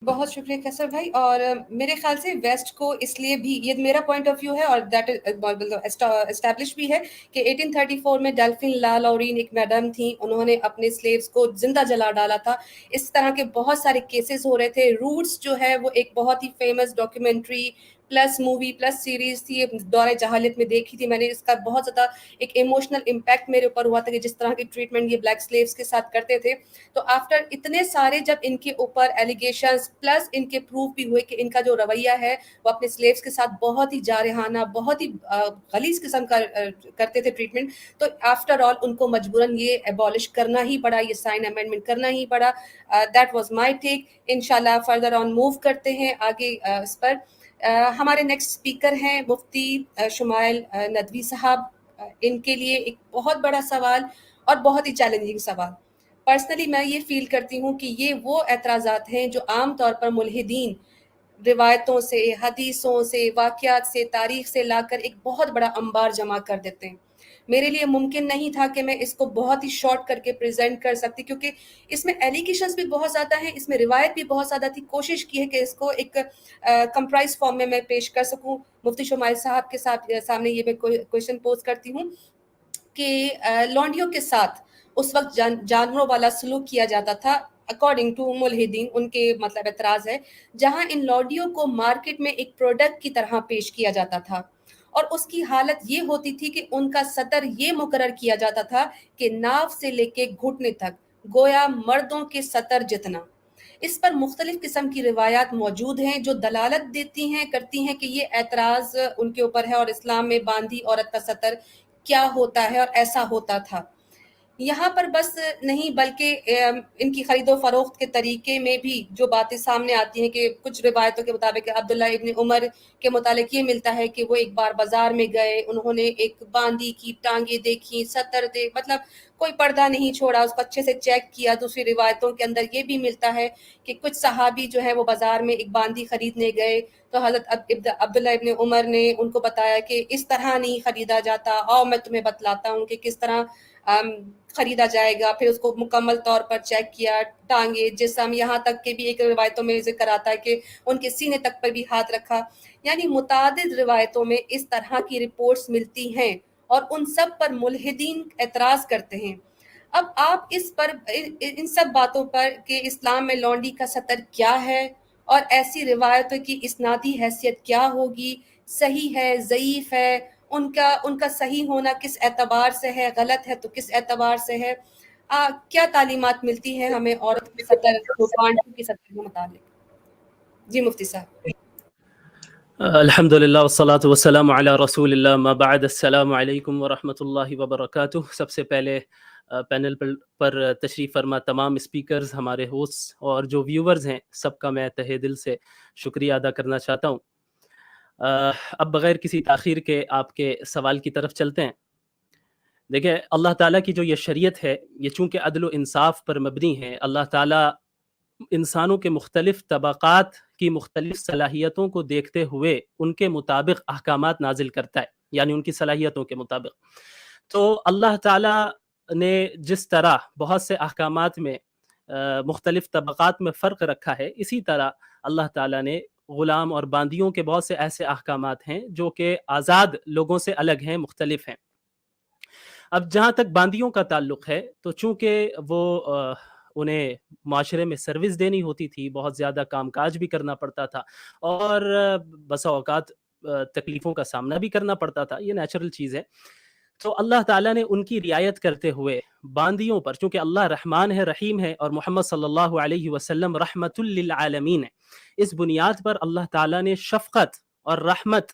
بہت شکریہ کیسر بھائی. اور میرے خیال سے ویسٹ کو اس لیے بھی، یہ میرا پوائنٹ آف ویو ہے اور دیٹ اسٹیبلش بھی ہے کہ 1834 میں ڈیلفن لا لورین ایک میڈم تھیں، انہوں نے اپنے سلیوز کو زندہ جلا ڈالا تھا. اس طرح کے بہت سارے کیسز ہو رہے تھے. روٹس جو ہے وہ ایک بہت ہی famous documentary plus movie plus series تھی، دور جہالت میں دیکھی تھی میں نے. اس کا بہت زیادہ ایک ایموشنل امپیکٹ میرے اوپر ہوا تھا کہ جس طرح کی ٹریٹمنٹ یہ بلیک سلیوز کے ساتھ کرتے تھے. تو آفٹر اتنے سارے جب ان کے اوپر ایلیگیشنز پلس ان کے پروف بھی ہوئے کہ ان کا جو رویہ ہے وہ اپنے سلیوز کے ساتھ بہت ہی جارحانہ، بہت ہی غلیظ قسم کا کرتے تھے ٹریٹمنٹ، تو آفٹر آل ان کو مجبوراً یہ ایبالش کرنا ہی پڑا، یہ سائن امینڈمنٹ کرنا ہی پڑا. دیٹ واز مائی ٹیک. انشاءاللہ فردر آن موو کرتے ہیں آگے اس پر. ہمارے نیکسٹ اسپیکر ہیں مفتی شمائل ندوی صاحب. ان کے لیے ایک بہت بڑا سوال اور بہت ہی چیلنجنگ سوال. پرسنلی میں یہ فیل کرتی ہوں کہ یہ وہ اعتراضات ہیں جو عام طور پر ملحدین روایتوں سے، حدیثوں سے، واقعات سے، تاریخ سے لا کر ایک بہت بڑا انبار جمع کر دیتے ہیں. میرے لیے ممکن نہیں تھا کہ میں اس کو بہت ہی شارٹ کر کے پریزنٹ کر سکتی، کیونکہ اس میں ایلیگیشنز بھی بہت زیادہ ہیں، اس میں روایت بھی بہت زیادہ تھی. کوشش کی ہے کہ اس کو ایک کمپرائز فارم میں پیش کر سکوں. مفتی شمائل صاحب کے سامنے یہ میں کویشچن پوز کرتی ہوں کہ لونڈیوں کے ساتھ اس وقت جانوروں والا سلوک کیا جاتا تھا اکارڈنگ ٹو ملحدین. ان کے مطلب اعتراض ہے جہاں ان لونڈیوں کو مارکیٹ میں ایک پروڈکٹ کی طرح پیش کیا جاتا تھا، اور اس کی حالت یہ ہوتی تھی کہ ان کا سطر یہ مقرر کیا جاتا تھا کہ ناف سے لے کے گھٹنے تک گویا مردوں کے سطر جتنا. اس پر مختلف قسم کی روایات موجود ہیں جو دلالت دیتی ہیں کرتی ہیں کہ یہ اعتراض ان کے اوپر ہے اور اسلام میں باندھی عورت کا سطر کیا ہوتا ہے اور ایسا ہوتا تھا. یہاں پر بس نہیں بلکہ ان کی خرید و فروخت کے طریقے میں بھی جو باتیں سامنے آتی ہیں کہ کچھ روایتوں کے مطابق عبداللہ ابن عمر کے متعلق یہ ملتا ہے کہ وہ ایک بار بازار میں گئے، انہوں نے ایک باندی کی ٹانگیں دیکھی، سطر دے مطلب کوئی پردہ نہیں چھوڑا، اس کو اچھے سے چیک کیا. دوسری روایتوں کے اندر یہ بھی ملتا ہے کہ کچھ صحابی جو ہے وہ بازار میں ایک باندی خریدنے گئے تو حضرت عبداللہ ابن عمر نے ان کو بتایا کہ اس طرح نہیں خریدا جاتا، آؤ میں تمہیں بتلاتا ہوں کہ کس طرح خریدا جائے گا. پھر اس کو مکمل طور پر چیک کیا، ٹانگیں، جسم، یہاں تک کہ بھی ایک روایتوں میں ذکر آتا ہے کہ ان کے سینے تک پر بھی ہاتھ رکھا. یعنی متعدد روایتوں میں اس طرح کی رپورٹس ملتی ہیں اور ان سب پر ملحدین اعتراض کرتے ہیں. اب آپ اس پر ان سب باتوں پر کہ اسلام میں لونڈی کا سطر کیا ہے اور ایسی روایتوں کی اسنادی حیثیت کیا ہوگی، صحیح ہے، ضعیف ہے، ان کا صحیح ہونا کس اعتبار سے ہے، غلط ہے تو کس اعتبار سے ہے، کیا تعلیمات ملتی ہیں ہمیں عورت کے سطر کی سطر کے متعلق. جی مفتی صاحب. الحمدللہ والصلاة والسلام علی رسول اللہ ما بعد. السلام علیکم ورحمۃ اللہ وبرکاتہ. سب سے پہلے پینل پر تشریف فرما تمام اسپیکرز، ہمارے ہوسٹ اور جو ویورز ہیں، سب کا میں تہہ دل سے شکریہ ادا کرنا چاہتا ہوں. اب بغیر کسی تاخیر کے آپ کے سوال کی طرف چلتے ہیں. دیکھیں، اللہ تعالیٰ کی جو یہ شریعت ہے، یہ چونکہ عدل و انصاف پر مبنی ہے. اللہ تعالیٰ انسانوں کے مختلف طبقات کی مختلف صلاحیتوں کو دیکھتے ہوئے ان کے مطابق احکامات نازل کرتا ہے، یعنی ان کی صلاحیتوں کے مطابق. تو اللہ تعالیٰ نے جس طرح بہت سے احکامات میں مختلف طبقات میں فرق رکھا ہے، اسی طرح اللہ تعالیٰ نے غلام اور باندیوں کے بہت سے ایسے احکامات ہیں جو کہ آزاد لوگوں سے الگ ہیں، مختلف ہیں. اب جہاں تک باندیوں کا تعلق ہے، تو چونکہ وہ انہیں معاشرے میں سروس دینی ہوتی تھی، بہت زیادہ کام کاج بھی کرنا پڑتا تھا اور بسا اوقات تکلیفوں کا سامنا بھی کرنا پڑتا تھا، یہ نیچرل چیز ہے. تو اللہ تعالیٰ نے ان کی رعایت کرتے ہوئے باندیوں پر، چونکہ اللہ رحمان ہے، رحیم ہے، اور محمد صلی اللہ علیہ وسلم رحمت للعالمین ہے، اس بنیاد پر اللہ تعالیٰ نے شفقت اور رحمت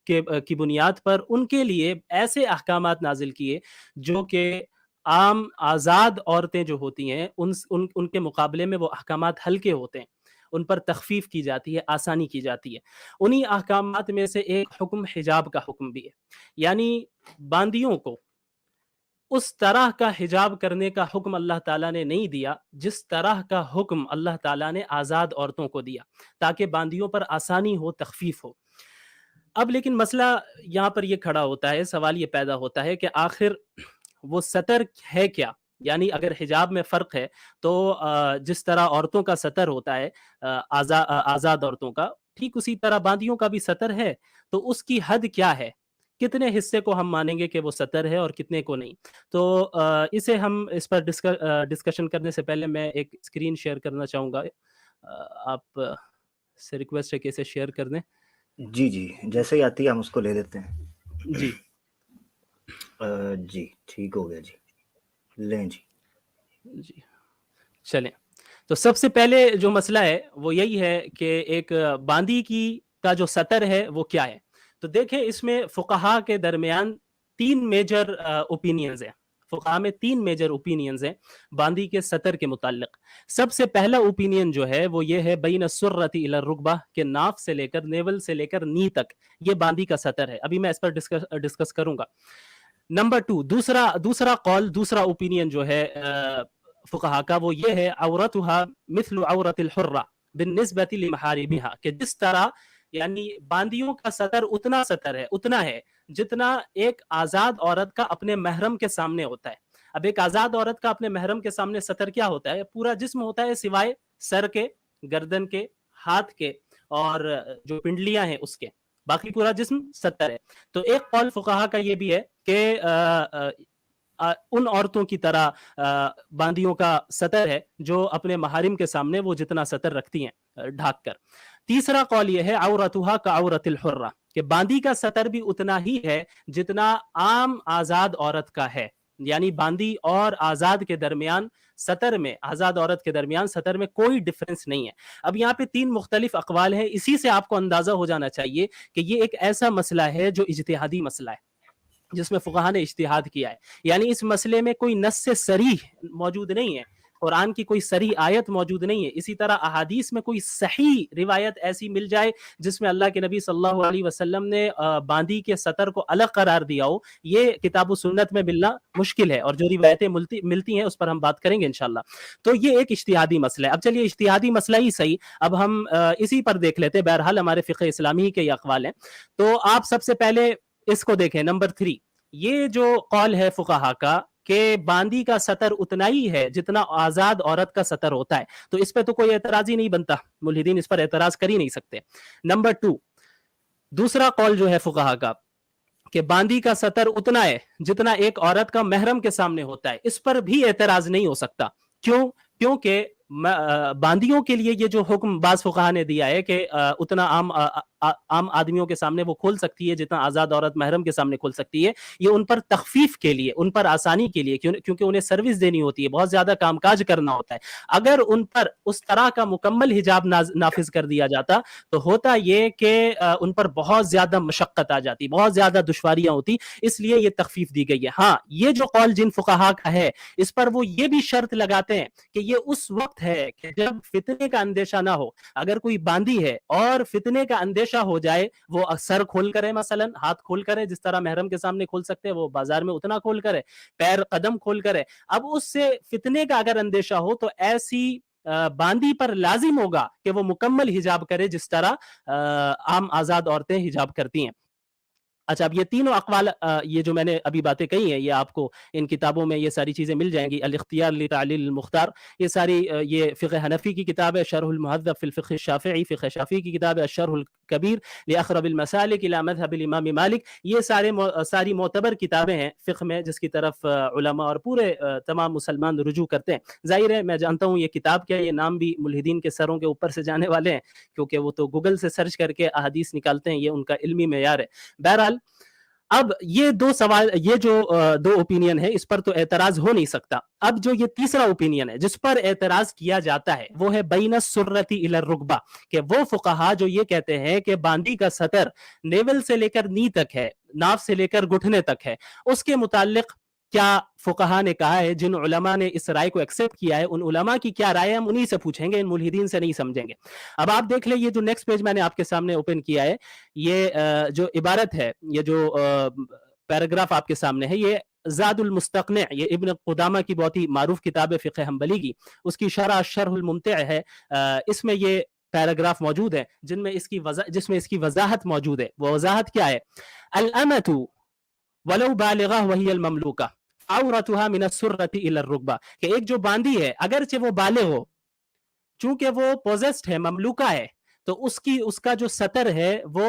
کی بنیاد پر ان کے لیے ایسے احکامات نازل کیے جو کہ عام آزاد عورتیں جو ہوتی ہیں ان کے مقابلے میں وہ احکامات ہلکے ہوتے ہیں، ان پر تخفیف کی جاتی ہے، آسانی کی جاتی ہے. انہی احکامات میں سے ایک حکم حجاب کا حکم بھی ہے، یعنی باندیوں کو اس طرح کا حجاب کرنے کا حکم اللہ تعالیٰ نے نہیں دیا جس طرح کا حکم اللہ تعالیٰ نے آزاد عورتوں کو دیا، تاکہ باندیوں پر آسانی ہو، تخفیف ہو. اب لیکن مسئلہ یہاں پر یہ کھڑا ہوتا ہے، سوال یہ پیدا ہوتا ہے کہ آخر وہ سطر ہے کیا یعنی اگر حجاب میں فرق ہے تو جس طرح عورتوں کا سطر ہوتا ہے آزاد عورتوں کا، ٹھیک اسی طرح باندیوں کا بھی سطر ہے، تو اس کی حد کیا ہے، کتنے حصے کو ہم مانیں گے کہ وہ سطر ہے اور کتنے کو نہیں. تو اسے ہم اس پر ڈسکشن کرنے سے پہلے میں ایک اسکرین شیئر کرنا چاہوں گا. آپ سے ریکویسٹ ہے کہ اسے شیئر کر دیں. جی جی، جیسے ہی آتی ہے ہم اس کو لے لیتے ہیں. جی جی ٹھیک ہو گیا جی، لیں جی. جی چلیں. تو سب سے پہلے جو مسئلہ ہے وہ یہی ہے کہ ایک باندی کا جو سطر ہے وہ کیا ہے. تو دیکھیں اس میں فقہا کے درمیان 3 میجر اوپینینز ہیں. فقہا میں 3 میجر اوپینینز ہیں باندی کے سطر کے متعلق. سب سے پہلا اوپینین جو ہے وہ یہ ہے بین السرۃ الی الرکبہ، کہ ناف سے لے کر نیول سے لے کر نی تک یہ باندی کا سطر ہے. ابھی میں اس پر ڈسکس کروں گا. نمبر 2، دوسرا قول، دوسرا اوپینین جو ہے فقہا کا وہ یہ ہے عورتها مثل عورت الحرہ بالنسبۃ لمحارمها، کہ جس طرح یعنی باندیوں کا سطر اتنا ہے جتنا ایک آزاد عورت کا اپنے محرم کے سامنے ہوتا ہے. اب ایک آزاد عورت کا اپنے محرم کے سامنے سطر کیا ہوتا ہے؟ پورا جسم ہوتا ہے سوائے سر کے، گردن کے، ہاتھ کے اور جو پنڈلیاں ہیں اس کے، باقی پورا جسم سطر ہے. تو ایک قول فقہا کا یہ بھی ہے کہ ان عورتوں کی طرح باندیوں کا سطر ہے جو اپنے محارم کے سامنے وہ جتنا سطر رکھتی ہیں ڈھانک کر. تیسرا قول یہ ہے عورتها کعورت الحرہ، کہ باندی کا سطر بھی اتنا ہی ہے جتنا عام آزاد عورت کا ہے. یعنی باندی اور آزاد کے درمیان سطر میں، آزاد عورت کے درمیان سطر میں کوئی ڈفرنس نہیں ہے. اب یہاں پہ 3 مختلف اقوال ہیں. اسی سے آپ کو اندازہ ہو جانا چاہیے کہ یہ ایک ایسا مسئلہ ہے جو اجتہادی مسئلہ ہے جس میں فقہا نے اجتہاد کیا ہے. یعنی اس مسئلے میں کوئی نص صریح موجود نہیں ہے، قرآن کی کوئی صریح آیت موجود نہیں ہے. اسی طرح احادیث میں کوئی صحیح روایت ایسی مل جائے جس میں اللہ کے نبی صلی اللہ علیہ وسلم نے باندی کے سطر کو الگ قرار دیا ہو، یہ کتاب و سنت میں ملنا مشکل ہے. اور جو روایتیں ملتی ہیں اس پر ہم بات کریں گے انشاءاللہ. تو یہ ایک اجتہادی مسئلہ ہے. اب چلیے اجتہادی مسئلہ ہی صحیح، اب ہم اسی پر دیکھ لیتے ہیں. بہرحال ہمارے فقہ اسلامی کے یہ اقوال ہیں. تو آپ سب سے پہلے اس کو دیکھیں. نمبر 3، یہ جو قول ہے فقہا کا کہ باندی کا سطر اتنا ہی ہے جتنا آزاد عورت کا سطر ہوتا ہے، تو اس پہ تو کوئی اعتراض ہی نہیں بنتا، ملحدین اس پر اعتراض کر ہی نہیں سکتے. نمبر 2، دوسرا قول جو ہے فقہا کا کہ باندی کا سطر اتنا ہے جتنا ایک عورت کا محرم کے سامنے ہوتا ہے، اس پر بھی اعتراض نہیں ہو سکتا. کیونکہ باندیوں کے لیے یہ جو حکم بعض فقہا نے دیا ہے کہ اتنا عام آدمیوں کے سامنے وہ کھول سکتی ہے جتنا آزاد عورت محرم کے سامنے کھول سکتی ہے، یہ ان پر تخفیف کے لیے، ان پر آسانی کے لیے، کیونکہ انہیں سروس دینی ہوتی ہے، بہت زیادہ کام کاج کرنا ہوتا ہے. اگر ان پر اس طرح کا مکمل حجاب نافذ کر دیا جاتا تو ہوتا یہ کہ ان پر بہت زیادہ مشقت آ جاتی، بہت زیادہ دشواریاں ہوتی، اس لیے یہ تخفیف دی گئی ہے. ہاں، یہ جو قول جن فقہا کا ہے اس پر وہ یہ بھی شرط لگاتے ہیں کہ یہ اس وقت ہے کہ جب فتنے کا اندیشہ نہ ہو. اگر کوئی باندی ہے اور فتنے کا اندیشہ ہو جائے، وہ سر کھول کرے، مثلا ہاتھ کھول کرے جس طرح محرم کے سامنے کھول سکتے ہیں، وہ بازار میں اتنا کھول کرے، پیر قدم کھول کرے. اب اس سے فتنے کا اگر اندیشہ ہو تو ایسی باندی پر لازم ہوگا کہ وہ مکمل حجاب کرے جس طرح عام آزاد عورتیں حجاب کرتی ہیں. اچھا، اب یہ تینوں اقوال، یہ جو میں نے ابھی باتیں کہی ہیں، یہ آپ کو ان کتابوں میں یہ ساری چیزیں مل جائیں گی. الاختیار لتعلیل المختار، یہ ساری یہ فقہ حنفی کی کتاب ہے. شرح المہذب فی الفقہ الشافعی، فقہ شافعی کی کتاب ہے. الشرح الکبیر لاقرب المسالک الی مذہب الامام مالک. یہ ساری معتبر کتابیں ہیں فقہ میں جس کی طرف علماء اور پورے تمام مسلمان رجوع کرتے ہیں. ظاہر ہے میں جانتا ہوں یہ کتاب کیا ہے، یہ نام بھی ملحدین کے سروں کے اوپر سے جانے والے ہیں کیونکہ وہ تو گوگل سے سرچ کر کے احادیث نکالتے ہیں، یہ ان کا علمی معیار ہے. بہرحال اب یہ جو دو اوپینین ہے اس پر تو اعتراض ہو نہیں سکتا. اب جو یہ تیسرا اوپینین ہے جس پر اعتراض کیا جاتا ہے وہ ہے بین السرۃ الی الرکبہ، کہ وہ فقہا جو یہ کہتے ہیں کہ باندی کا سطر نیول سے لے کر نی تک ہے، ناف سے لے کر گھٹنے تک ہے، اس کے متعلق کیا فقہا نے کہا ہے؟ جن علماء نے اس رائے کو ایکسپٹ کیا ہے ان علماء کی کیا رائے ہے، ہم انہی سے پوچھیں گے، ان ملحدین سے نہیں سمجھیں گے. اب آپ دیکھ لیں یہ جو نیکسٹ پیج میں نے آپ کے سامنے اوپن کیا ہے، یہ جو عبارت ہے، یہ جو پیراگراف آپ کے سامنے ہے، یہ زاد المستقنع، یہ ابن قدامہ کی بہت ہی معروف کتاب ہے فقہ حنبلی کی، اس کی شرح شرح الممتع ہے. اس میں یہ پیراگراف موجود ہے جس میں اس کی وضاحت موجود ہے. وہ وضاحت کیا ہے؟ الامۃ ولو بالغہ وہی المملوکہ عورتها من السرة الى الركبة, کہ ایک جو باندی ہے اگرچہ وہ بالغ ہو, چونکہ وہ پوزیسڈ ہے, مملوکہ ہے, تو اس کا جو سطر ہے وہ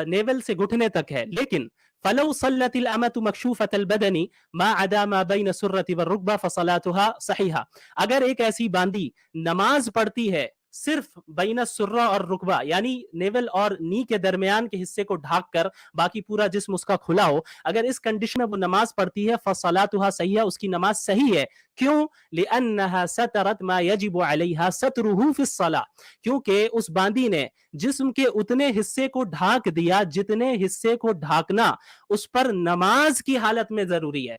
نیول سے گھٹنے تک ہے, لیکن فلو صلت الامۃ مکشوفۃ البدن ما عدا ما بین السرۃ والرکبہ فصلاتها صحیحہ, اگر ایک ایسی باندی نماز پڑھتی ہے صرف بین السرہ اور رکبہ یعنی نیول اور نی کے درمیان کے حصے کو ڈھانک کر باقی پورا جسم اس کا کھلا ہو, اگر اس کنڈیشن میں وہ نماز پڑھتی ہے فصلاتها صحیحہ, اس کی نماز صحیح ہے. کیوں؟ لأنها سترت ما يجب عليها ستره في الصلاة, کیونکہ اس باندی نے جسم کے اتنے حصے کو ڈھانک دیا جتنے حصے کو ڈھانکنا اس پر نماز کی حالت میں ضروری ہے.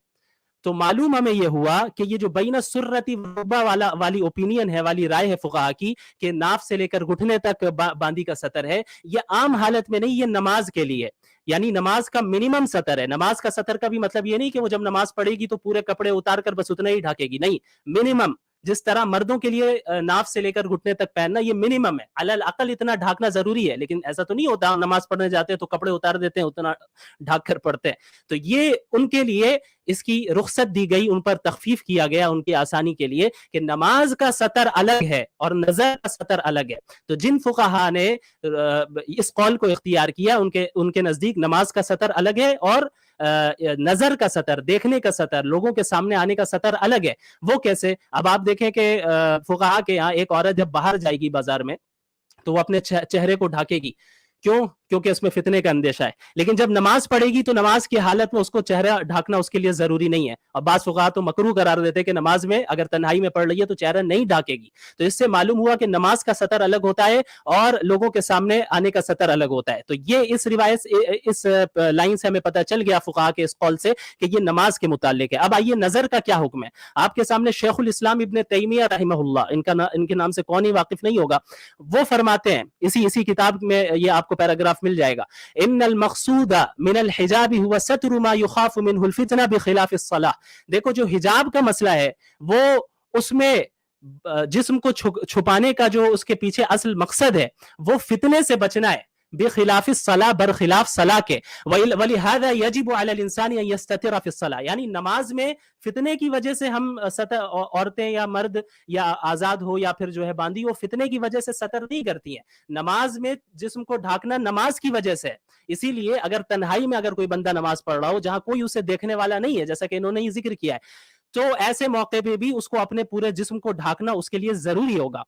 تو معلوم ہمیں یہ ہوا کہ یہ جو بین السرتی والرکبہ والی اوپینین ہے, والی رائے ہے فقہا کی کہ ناف سے لے کر گھٹنے تک باندی کا سطر ہے, یہ عام حالت میں نہیں, یہ نماز کے لیے, یعنی نماز کا منیمم سطر ہے. نماز کا سطر کا بھی مطلب یہ نہیں کہ وہ جب نماز پڑھے گی تو پورے کپڑے اتار کر بس اتنا ہی ڈھانکے گی, نہیں, منیمم. جس طرح مردوں کے لیے ناف سے لے کر گھٹنے تک پہننا یہ منیمم ہے, علی الاقل اتنا ڈھانکنا ضروری ہے, لیکن ایسا تو نہیں ہوتا نماز پڑھنے جاتے ہیں تو کپڑے اتار دیتے ہیں, اتنا ڈھانک کر پڑھتے ہیں. تو یہ ان کے لیے اس کی رخصت دی گئی, ان پر تخفیف کیا گیا ان کی آسانی کے لیے کہ نماز کا سطر الگ ہے اور نظر کا سطر الگ ہے. تو جن فقہا نے اس قول کو اختیار کیا ان کے نزدیک نماز کا سطر الگ ہے اور نظر کا سطر, دیکھنے کا سطر, لوگوں کے سامنے آنے کا سطر الگ ہے. وہ کیسے؟ اب آپ دیکھیں کہ فقہا کے یہاں ایک عورت جب باہر جائے گی بازار میں تو وہ اپنے چہرے کو ڈھانکے گی. کیوں؟ کیونکہ اس میں فتنے کا اندیشہ ہے. لیکن جب نماز پڑھے گی تو نماز کی حالت میں اس کو چہرہ ڈھانکنا اس کے لیے ضروری نہیں ہے. اور بعض فقہا تو مکروہ قرار دیتے کہ نماز میں اگر تنہائی میں پڑھ رہی ہے تو چہرہ نہیں ڈھانکے گی. تو اس سے معلوم ہوا کہ نماز کا سطر الگ ہوتا ہے اور لوگوں کے سامنے آنے کا سطر الگ ہوتا ہے. تو یہ اس روایت اس لائن سے ہمیں پتہ چل گیا فقہا کے اس قول سے کہ یہ نماز کے متعلق ہے. اب آئیے نظر کا کیا حکم ہے. آپ کے سامنے شیخ الاسلام ابن تیمیہ رحمہ اللہ, ان کے نام سے کون ہی واقف نہیں ہوگا, وہ فرماتے ہیں اسی کتاب میں, یہ آپ کو پیراگراف مل جائے گا, ان المقصود من الحجاب هو ستر ما يخاف منه الفتنہ بخلاف الصلاة. دیکھو جو حجاب کا مسئلہ ہے وہ اس میں جسم کو چھپانے کا جو اس کے پیچھے اصل مقصد ہے وہ فتنے سے بچنا ہے, بخلاف الصلاة, برخلاف صلاح کے. وَلِهَذَا يَجِبُ عَلَى الْإِنسَانِ أَن يَسْتَتِرَ فِي الصَّلَاةِ, یعنی نماز میں فتنے کی وجہ سے ہم عورتیں یا مرد یا آزاد ہو یا پھر جو ہے باندی ہو, فتنے کی وجہ سے سطر نہیں کرتی ہیں. نماز میں جسم کو ڈھانکنا نماز کی وجہ سے. اسی لیے اگر تنہائی میں اگر کوئی بندہ نماز پڑھ رہا ہو جہاں کوئی اسے دیکھنے والا نہیں ہے, جیسا کہ انہوں نے یہ ذکر کیا ہے, تو ایسے موقع پہ بھی اس کو اپنے پورے جسم کو ڈھانکنا اس کے لیے ضروری ہوگا.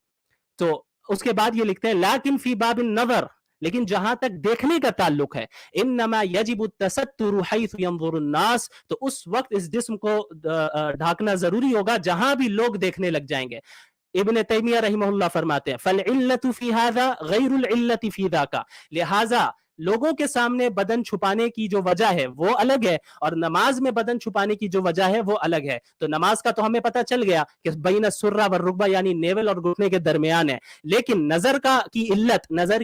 تو اس کے بعد یہ لکھتے ہیں لیکن فی باب النظر, لیکن جہاں تک دیکھنے کا تعلق ہے, انما یجب التستر حیث ینظر الناس, تو اس وقت اس جسم کو ڈھانکنا ضروری ہوگا جہاں بھی لوگ دیکھنے لگ جائیں گے. ابن تیمیہ رحمہ اللہ فرماتے ہیں فالعلت فی ھذا غیر العلت فی ذاک, لہذا لوگوں کے سامنے بدن چھپانے کی جو وجہ ہے وہ الگ ہے اور نماز میں بدن چھپانے کی جو وجہ ہے وہ الگ ہے. تو نماز کا تو ہمیں پتہ چل گیا کہ بین السرہ والرکبہ یعنی نیول اور گھٹنے کے درمیان ہے, لیکن نظر کی علت, نظر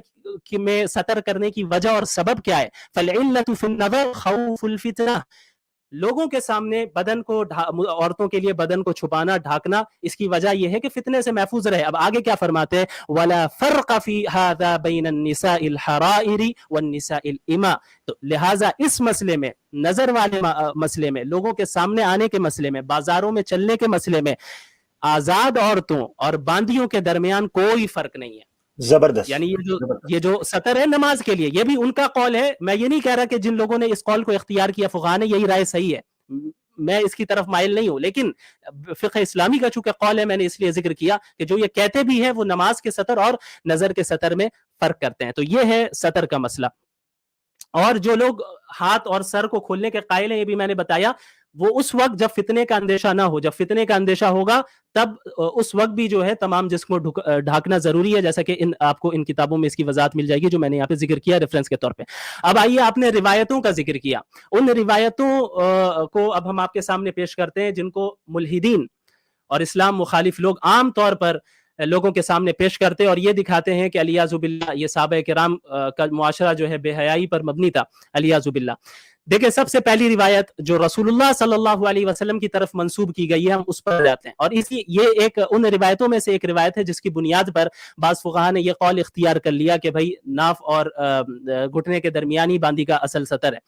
میں سطر کرنے کی وجہ اور سبب کیا ہے؟ فالعلت فی النظر خوف الفتنہ, لوگوں کے سامنے بدن کو عورتوں کے لیے بدن کو چھپانا ڈھانکنا اس کی وجہ یہ ہے کہ فتنے سے محفوظ رہے. اب آگے کیا فرماتے ہیں, ولا فرق فی ھذا بین النساء الحرائر والنساء الاماء, تو لہٰذا اس مسئلے میں, نظر والے مسئلے میں, لوگوں کے سامنے آنے کے مسئلے میں, بازاروں میں چلنے کے مسئلے میں آزاد عورتوں اور باندیوں کے درمیان کوئی فرق نہیں ہے. زبردست. یعنی یہ جو سطر ہے نماز کے لیے, یہ بھی ان کا قول ہے. میں یہ نہیں کہہ رہا کہ جن لوگوں نے اس قول کو اختیار کیا فقہا نے یہی رائے صحیح ہے, میں اس کی طرف مائل نہیں ہوں, لیکن فقہ اسلامی کا چونکہ قول ہے میں نے اس لیے ذکر کیا کہ جو یہ کہتے بھی ہیں وہ نماز کے سطر اور نظر کے سطر میں فرق کرتے ہیں. تو یہ ہے سطر کا مسئلہ. اور جو لوگ ہاتھ اور سر کو کھولنے کے قائل ہیں, یہ بھی میں نے بتایا, وہ اس وقت جب فتنے کا اندیشہ نہ ہو. جب فتنے کا اندیشہ ہوگا تب اس وقت بھی جو ہے تمام جسم کو ڈھانکنا ضروری ہے, جیسا کہ آپ کو ان کتابوں میں اس کی وضاحت مل جائے گی جو میں نے یہاں پہ ذکر کیا ریفرنس کے طور پہ. اب آئیے, آپ نے روایتوں کا ذکر کیا, ان روایتوں کو اب ہم آپ کے سامنے پیش کرتے ہیں جن کو ملحدین اور اسلام مخالف لوگ عام طور پر لوگوں کے سامنے پیش کرتے اور یہ دکھاتے ہیں کہ علیاذ باللہ یہ صحابہ کرام کا معاشرہ جو ہے بے حیائی پر مبنی تھا, علیاذ باللہ. دیکھیں, سب سے پہلی روایت جو رسول اللہ صلی اللہ علیہ وسلم کی طرف منسوب کی گئی ہے ہم اس پر جاتے ہیں, اور یہ ایک ان روایتوں میں سے ایک روایت ہے جس کی بنیاد پر بعض فقہا نے یہ قول اختیار کر لیا کہ بھائی ناف اور گھٹنے کے درمیانی باندی کا اصل سطر ہے.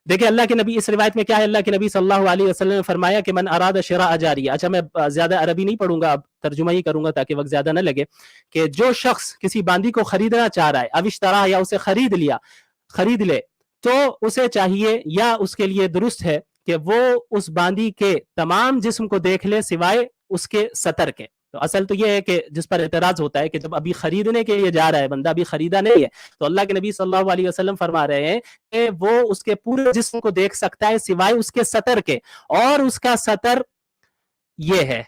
دیکھیں اللہ کے نبی اس روایت میں کیا ہے، اللہ کے نبی صلی اللہ علیہ وسلم نے فرمایا کہ من اراد شراء جاریہ. اچھا میں زیادہ عربی نہیں پڑھوں گا، اب ترجمہ ہی کروں گا تاکہ وقت زیادہ نہ لگے، کہ جو شخص کسی باندی کو خریدنا چاہ رہا ہے، او اشترا یا اسے خرید لے، تو اسے چاہیے یا اس کے لیے درست ہے کہ وہ اس باندی کے تمام جسم کو دیکھ لے سوائے اس کے سطر کے. تو اصل تو یہ ہے کہ جس پر اعتراض ہوتا ہے کہ جب ابھی خریدنے کے لیے جا رہا ہے بندہ، ابھی خریدا نہیں ہے، تو اللہ کے نبی صلی اللہ علیہ وسلم فرما رہے ہیں کہ وہ اس کے پورے جسم کو دیکھ سکتا ہے سوائے اس کے سطر کے، اور اس کا سطر یہ ہے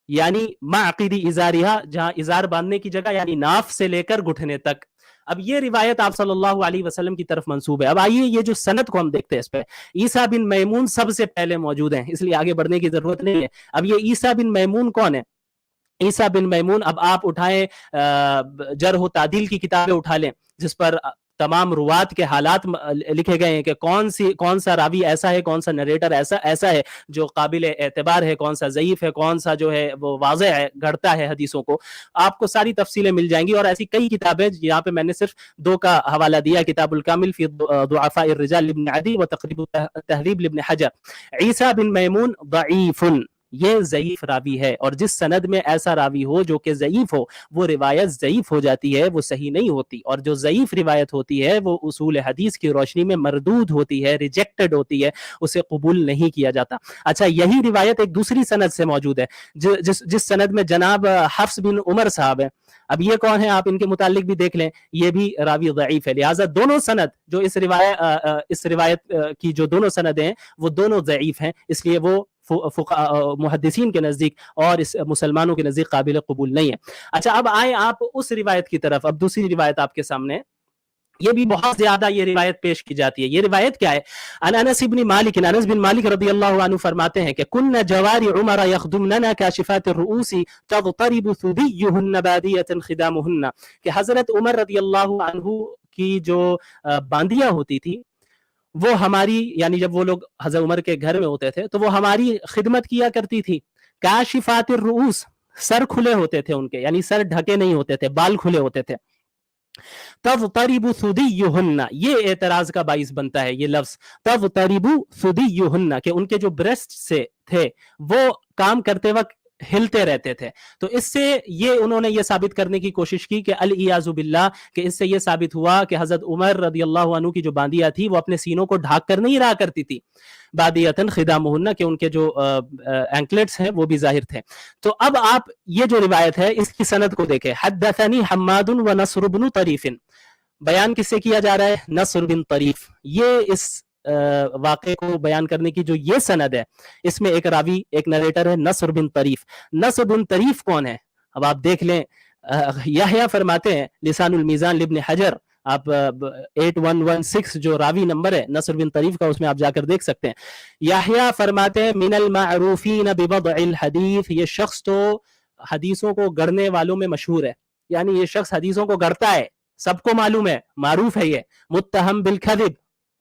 یعنی معقدی ازاریہ، جہاں ازار باندھنے کی جگہ، یعنی ناف سے لے کر گھٹنے تک. اب یہ روایت آپ صلی اللہ علیہ وسلم کی طرف منسوب ہے. اب آئیے یہ جو سند کو ہم دیکھتے ہیں، اس پہ عیسیٰ بن میمون سب سے پہلے موجود ہیں، اس لیے آگے بڑھنے کی ضرورت نہیں ہے. اب یہ عیسیٰ بن میمون کون ہے؟ عیسیٰ بن میمون، اب آپ اٹھائیں جرح و تعدیل کی کتابیں اٹھا لیں جس پر تمام روات کے حالات لکھے گئے ہیں کہ کون سا راوی ایسا ہے، کون سا نریٹر ایسا ہے جو قابل اعتبار ہے، کون سا ضعیف ہے، کون سا جو ہے وہ واضح ہے، گھڑتا ہے حدیثوں کو. آپ کو ساری تفصیلیں مل جائیں گی، اور ایسی کئی کتابیں، یہاں پہ میں نے صرف 2 کا حوالہ دیا، کتاب الکامل فی ضعفاء الرجال لابن عدی و تقریب التہذیب لابن حجر. عیسیٰ بن میمون ضعیف، یہ ضعیف راوی ہے، اور جس سند میں ایسا راوی ہو جو کہ ضعیف ہو، وہ روایت ضعیف ہو جاتی ہے، وہ صحیح نہیں ہوتی. اور جو ضعیف روایت ہوتی ہے وہ اصول حدیث کی روشنی میں مردود ہوتی ہے، ریجیکٹڈ ہوتی ہے، اسے قبول نہیں کیا جاتا. اچھا یہی روایت ایک دوسری سند سے موجود ہے، جس سند میں جناب حفص بن عمر صاحب ہیں. اب یہ کون ہے، آپ ان کے متعلق بھی دیکھ لیں، یہ بھی راوی ضعیف ہے. لہٰذا دونوں سند جو اس روایت کی جو دونوں سندیں ہیں وہ دونوں ضعیف ہیں، اس لیے وہ محدثین کے نزدیک اور اس مسلمانوں کے نزدیک قابل قبول نہیں ہے. اچھا اب آئیں آپ اس روایت کی طرف. اب دوسری روایت آپ کے سامنے، یہ بھی بہت زیادہ یہ روایت پیش کی جاتی ہے. یہ روایت کیا ہے؟ انس بن مالک رضی اللہ عنہ فرماتے ہیں کہ کن جواری عمر یخدمننا کاشفات الرؤوس تضطرب ثدیہن بادیۃ خدامہن، کہ حضرت عمر رضی اللہ عنہ کی جو باندیاں ہوتی تھی وہ ہماری، یعنی جب وہ لوگ حضرت عمر کے گھر میں ہوتے تھے تو وہ ہماری خدمت کیا کرتی تھی. کاشفات الرؤوس، سر کھلے ہوتے تھے ان کے، یعنی سر ڈھکے نہیں ہوتے تھے، بال کھلے ہوتے تھے. تضطرب ثدیہن، یہ اعتراض کا باعث بنتا ہے یہ لفظ تضطرب ثدیہن، کہ ان کے جو بریسٹ سے تھے وہ کام کرتے وقت ہلتے رہتے تھے. تو اس سے یہ انہوں نے یہ ثابت کرنے کی کوشش کی کہ العیاذ باللہ، کہ اس سے یہ ثابت ہوا کہ حضرت عمر رضی اللہ عنہ کی جو باندیاں تھی وہ اپنے سینوں کو ڈھانک کر نہیں رہا کرتی تھی، بادیۃ خدامہن، کہ ان کے جو اینکلٹس ہیں وہ بھی ظاہر تھے. تو اب آپ یہ جو روایت ہے اس کی سند کو دیکھیں. حدثنی حماد و نصر بن طریف، بیان کس سے کیا جا رہا ہے؟ نصر بن طریف. یہ اس واقعے کو بیان کرنے کی جو یہ سند ہے، اس میں ایک راوی، ایک نریٹر ہے نصر بن طریف. نصر بن طریف کون ہے؟ اب آپ دیکھ لیں، یحییٰ فرماتے ہیں لسان المیزان لابن حجر، آپ 8116 جو راوی نمبر ہے نصر بن طریف کا، اس میں آپ جا کر دیکھ سکتے ہیں. یحییٰ فرماتے ہیں من المعروفین بوضع الحدیث، یہ شخص تو حدیثوں کو گڑنے والوں میں مشہور ہے، یعنی یہ شخص حدیثوں کو گڑتا ہے، سب کو معلوم ہے، معروف ہے. یہ متہم بالکذب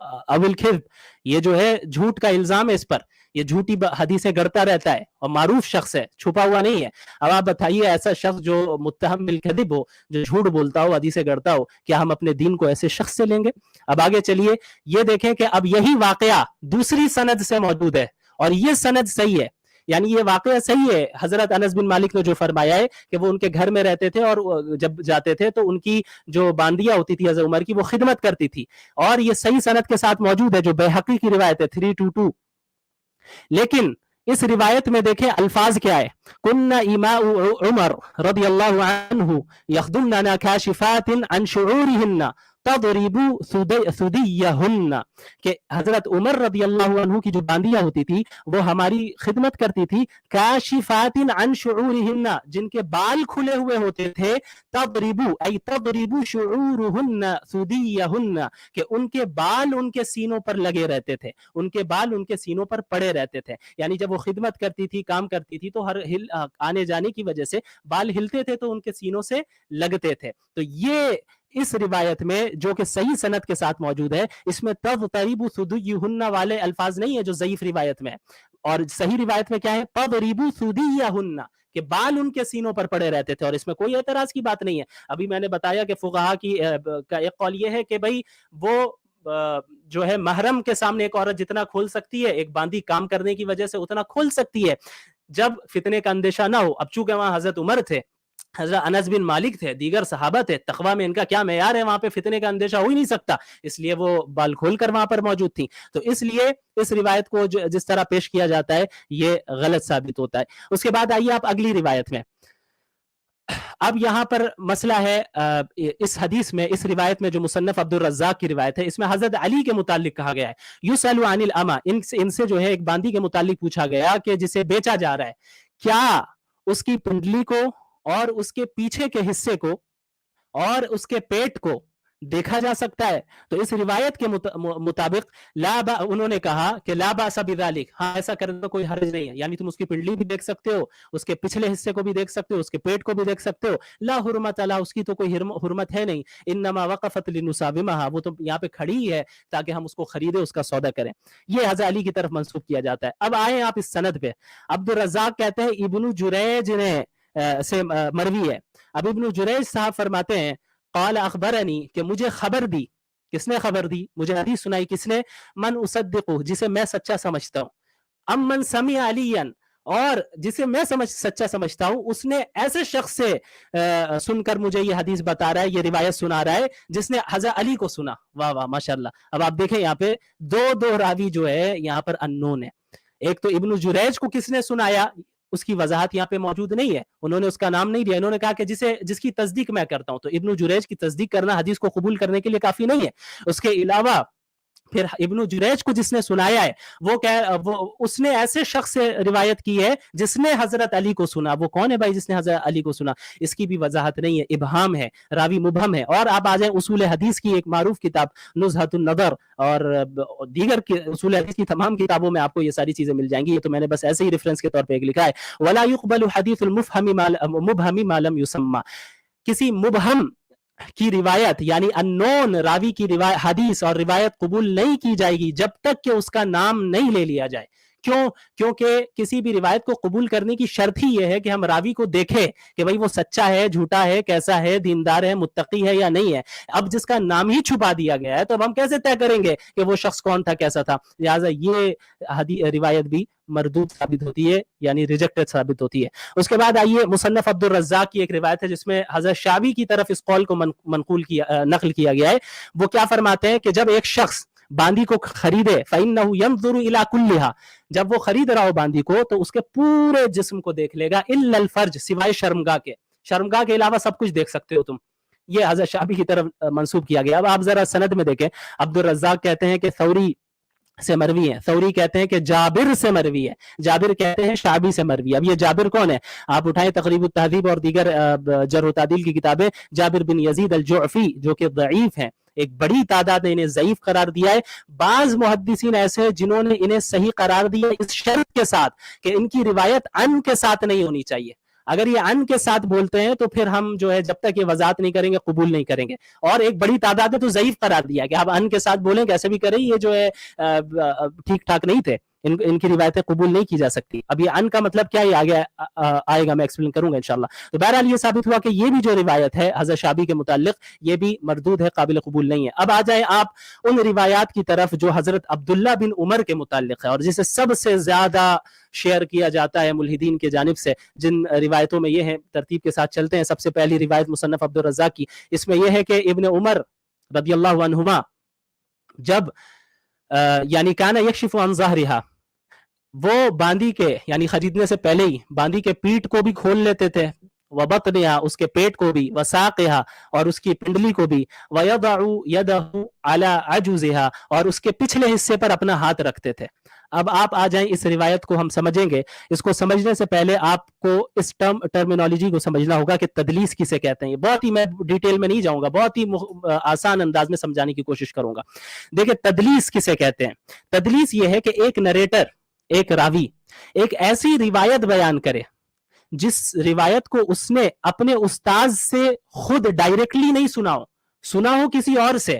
او الکذب، یہ جو ہے جھوٹ کا الزام ہے اس پر، یہ جھوٹی حدیثیں گڑتا رہتا ہے اور معروف شخص ہے، چھپا ہوا نہیں ہے. اب آپ بتائیے ایسا شخص جو متہم بالکذب ہو، جو جھوٹ بولتا ہو، حدیثیں گڑتا ہو، کیا ہم اپنے دین کو ایسے شخص سے لیں گے؟ اب آگے چلیے، یہ دیکھیں کہ اب یہی واقعہ دوسری سند سے موجود ہے، اور یہ سند صحیح ہے، یعنی یہ واقعہ صحیح ہے. حضرت انس بن مالک نے جو فرمایا ہے کہ وہ ان کے گھر میں رہتے تھے اور جب جاتے تھے تو ان کی جو باندیاں ہوتی تھی حضرت عمر کی، وہ خدمت کرتی تھی، اور یہ صحیح سند کے ساتھ موجود ہے جو بیہقی کی روایت ہے 322. لیکن اس روایت میں دیکھیں الفاظ کیا ہے، کن اماء عمر رضی اللہ عنہ یخدمننا کاشفات عن شعورہن تضرب ثدیہن، کہ حضرت عمر رضی اللہ عنہ کی جو باندیاں ہوتی تھی وہ ہماری خدمت کرتی تھی، کاشفات عن شعورہن، جن کے بال کھلے ہوئے ہوتے تھے، تضرب ای تضرب شعورہن ثدیہن، کہ ان کے بال ان کے سینوں پر لگے رہتے تھے، ان کے بال ان کے سینوں پر پڑے رہتے تھے. یعنی جب وہ خدمت کرتی تھی، کام کرتی تھی، تو ہر آنے جانے کی وجہ سے بال ہلتے تھے تو ان کے سینوں سے لگتے تھے. تو یہ اس روایت میں جو کہ صحیح سند کے ساتھ موجود ہے، اس میں تضطرب ثدیہن والے الفاظ نہیں ہے جو ضعیف روایت میں ہے. اور صحیح روایت میں کیا ہے؟ تضرب ثدیہن، کہ بال ان کے سینوں پر پڑے رہتے تھے، اور اس میں کوئی اعتراض کی بات نہیں ہے. ابھی میں نے بتایا کہ فقہا کا ایک قول یہ ہے کہ بھئی وہ جو ہے محرم کے سامنے ایک عورت جتنا کھول سکتی ہے، ایک باندی کام کرنے کی وجہ سے اتنا کھول سکتی ہے جب فتنے کا اندیشہ نہ ہو. اب چونکہ وہاں حضرت عمر تھے، حضرت انس بن مالک تھے، دیگر صحابہ تھے، تقویٰ میں ان کا کیا معیار ہے، وہاں پہ فتنے کا اندیشہ ہو ہی نہیں سکتا، اس لیے وہ بال کھول کر وہاں پر موجود تھیں. تو اس لیے اس روایت کو جس طرح پیش کیا جاتا ہے یہ غلط ثابت ہوتا ہے. اس کے بعد آئیے آپ اگلی روایت میں. اب یہاں پر مسئلہ ہے اس حدیث میں، اس روایت میں جو مصنف عبد الرزاق کی روایت ہے، اس میں حضرت علی کے متعلق کہا گیا ہے یسأل عن الأما، ان سے جو ہے ایک باندی کے متعلق پوچھا گیا کہ جسے بیچا جا رہا ہے کیا اس کی پنڈلی کو اور اس کے پیچھے کے حصے کو اور اس کے پیٹ کو دیکھا جا سکتا ہے؟ تو اس روایت کے مطابق انہوں نے کہا کہ لا باس بذالک، ہاں ایسا کرنے کا کوئی حرج نہیں ہے، یعنی تم اس کی پنڈلی بھی دیکھ سکتے ہو، اس کے پچھلے حصے کو بھی دیکھ سکتے ہو، اس کے پیٹ کو بھی دیکھ سکتے ہو. لا حرمت لا، اس کی تو کوئی حرمت ہے نہیں. انما وقفت لنساومها، وہ تو یہاں پہ کھڑی ہے تاکہ ہم اس کو خریدیں، اس کا سودا کریں. یہ حضرت علی کی طرف منسوب کیا جاتا ہے. اب آئیں آپ اس سند پہ. عبد الرزاق کہتے ہیں ابن جریج نے سے مروی ہے. اب ابن جریج صاحب فرماتے ہیں قال اخبرنی، کہ مجھے خبر دی. کس نے خبر دی؟ مجھے حدیث سنائی. کس نے؟ من اصدقہ، جسے میں سچا سمجھتا ہوں. ام من سمع علیا، اور جسے میں سچا سمجھتا ہوں اس نے ایسے شخص سے سن کر مجھے یہ حدیث بتا رہا ہے، یہ روایت سنا رہا ہے جس نے حضرت علی کو سنا. واہ واہ ماشاءاللہ. اب آپ دیکھیں یہاں پہ دو راوی جو ہے یہاں پر انون ہے. ایک تو ابن جریج کو کس نے سنایا، اس کی وضاحت یہاں پہ موجود نہیں ہے، انہوں نے اس کا نام نہیں دیا. انہوں نے کہا کہ جس کی تصدیق میں کرتا ہوں. تو ابن جریج کی تصدیق کرنا حدیث کو قبول کرنے کے لیے کافی نہیں ہے. اس کے علاوہ پھر ابن جریج کو جس نے سنایا ہے وہ اس نے ایسے شخص سے روایت کی ہے جس نے حضرت علی کو سنا. وہ کون ہے بھائی جس نے حضرت علی کو سنا؟ اس کی بھی وضاحت نہیں ہے، ابہام ہے، راوی مبہم ہے. اور آپ آ جائیں اصول حدیث کی ایک معروف کتاب نزہۃ النظر اور دیگر اصول حدیث کی تمام کتابوں میں آپ کو یہ ساری چیزیں مل جائیں گی. یہ تو میں نے بس ایسے ہی ریفرنس کے طور پہ ایک لکھا ہے. ولا يقبل حدیث المبہم ما لم يسمى، کسی مبہم کی روایت یعنی انون راوی کی حدیث اور روایت قبول نہیں کی جائے گی جب تک کہ اس کا نام نہیں لے لیا جائے. کیوں؟ کیونکہ کسی بھی روایت کو قبول کرنے کی شرط ہی یہ ہے کہ ہم راوی کو دیکھیں کہ بھئی وہ سچا ہے، جھوٹا ہے، کیسا ہے، دیندار ہے، متقی ہے یا نہیں ہے. اب جس کا نام ہی چھپا دیا گیا ہے تو اب ہم کیسے طے کریں گے کہ وہ شخص کون تھا، کیسا تھا؟ لہٰذا یہ روایت بھی مردود ثابت ہوتی ہے، یعنی ریجیکٹڈ ثابت ہوتی ہے. اس کے بعد آئیے مصنف عبد الرزاق کی ایک روایت ہے جس میں حضرت شعبی کی طرف اس قول کو نقل کیا گیا ہے. وہ کیا فرماتے ہیں کہ جب ایک شخص باندی کو خریدے فَإِنَّهُ يَنظُرُ إِلَىٰ كُلِّهَا، جب وہ خرید رہا ہو باندی کو تو اس کے پورے جسم کو دیکھ لے گا إِلَّا الْفَرْجِ، سوائے شرمگاہ کے. شرمگاہ کے علاوہ سب کچھ دیکھ سکتے ہو تم. یہ حضرت شعبی کی طرف منسوب کیا گیا. اب آپ ذرا سند میں دیکھیں. عبد الرزاق کہتے ہیں کہ ثوری سے مروی ہے، ثوری کہتے ہیں کہ جابر سے مروی ہے، جابر کہتے ہیں شعبی سے مروی ہے. اب یہ جابر کون ہے؟ آپ اٹھائیں تقریب التہذیب اور دیگر جرح و تعدیل کی کتابیں. جابر بن یزید الجعفی جو کہ ضعیف ہیں، ایک بڑی تعداد نے انہیں ضعیف قرار دیا ہے. بعض محدثین ایسے ہیں جنہوں نے انہیں صحیح قرار دیا اس شرط کے ساتھ کہ ان کی روایت ان کے ساتھ نہیں ہونی چاہیے. اگر یہ ان کے ساتھ بولتے ہیں تو پھر ہم جو ہے جب تک یہ وضاحت نہیں کریں گے قبول نہیں کریں گے. اور ایک بڑی تعداد ہے تو ضعیف قرار دیا کہ آپ ان کے ساتھ بولیں کیسے بھی کریں، یہ جو ہے ٹھیک ٹھاک نہیں تھے، ان کی روایتیں قبول نہیں کی جا سکتی. اب یہ ان کا مطلب کیا، یہ آگے آئے گا، میں ایکسپلین کروں گا انشاءاللہ. تو بہرحال یہ ثابت ہوا کہ یہ بھی جو روایت ہے حضرت شعبی کے متعلق یہ بھی مردود ہے، قابل قبول نہیں ہے. اب آ جائیں آپ ان روایات کی طرف جو حضرت عبداللہ بن عمر کے متعلق ہے اور جسے سب سے زیادہ شیئر کیا جاتا ہے ملحدین کے جانب سے. جن روایتوں میں یہ ہیں، ترتیب کے ساتھ چلتے ہیں. سب سے پہلی روایت مصنف عبد الرزاق کی، اس میں یہ ہے کہ ابن عمر رضی اللہ عنہما جب یعنی کانا یکشف عن ظہرہا، وہ باندی کے یعنی خریدنے سے پہلے ہی باندی کے پیٹ کو بھی کھول لیتے تھے، وبطنہا اس کے پیٹ کو بھی، وساقہا اور اس کی پنڈلی کو بھی، ویضع یدہ علی عجوزہا اور اس کے پچھلے حصے پر اپنا ہاتھ رکھتے تھے. اب آپ آ جائیں اس روایت کو ہم سمجھیں گے. اس کو سمجھنے سے پہلے آپ کو اس ٹرمینالوجی کو سمجھنا ہوگا کہ تدلیس کسے کہتے ہیں. بہت ہی میں ڈیٹیل میں نہیں جاؤں گا، بہت ہی آسان انداز میں سمجھانے کی کوشش کروں گا. دیکھیں تدلیس کسے کہتے ہیں. تدلیس یہ ہے کہ ایک نریٹر، ایک راوی ایک ایسی روایت بیان کرے جس روایت کو اس نے اپنے استاذ سے خود ڈائریکٹلی نہیں سنا ہو کسی اور سے،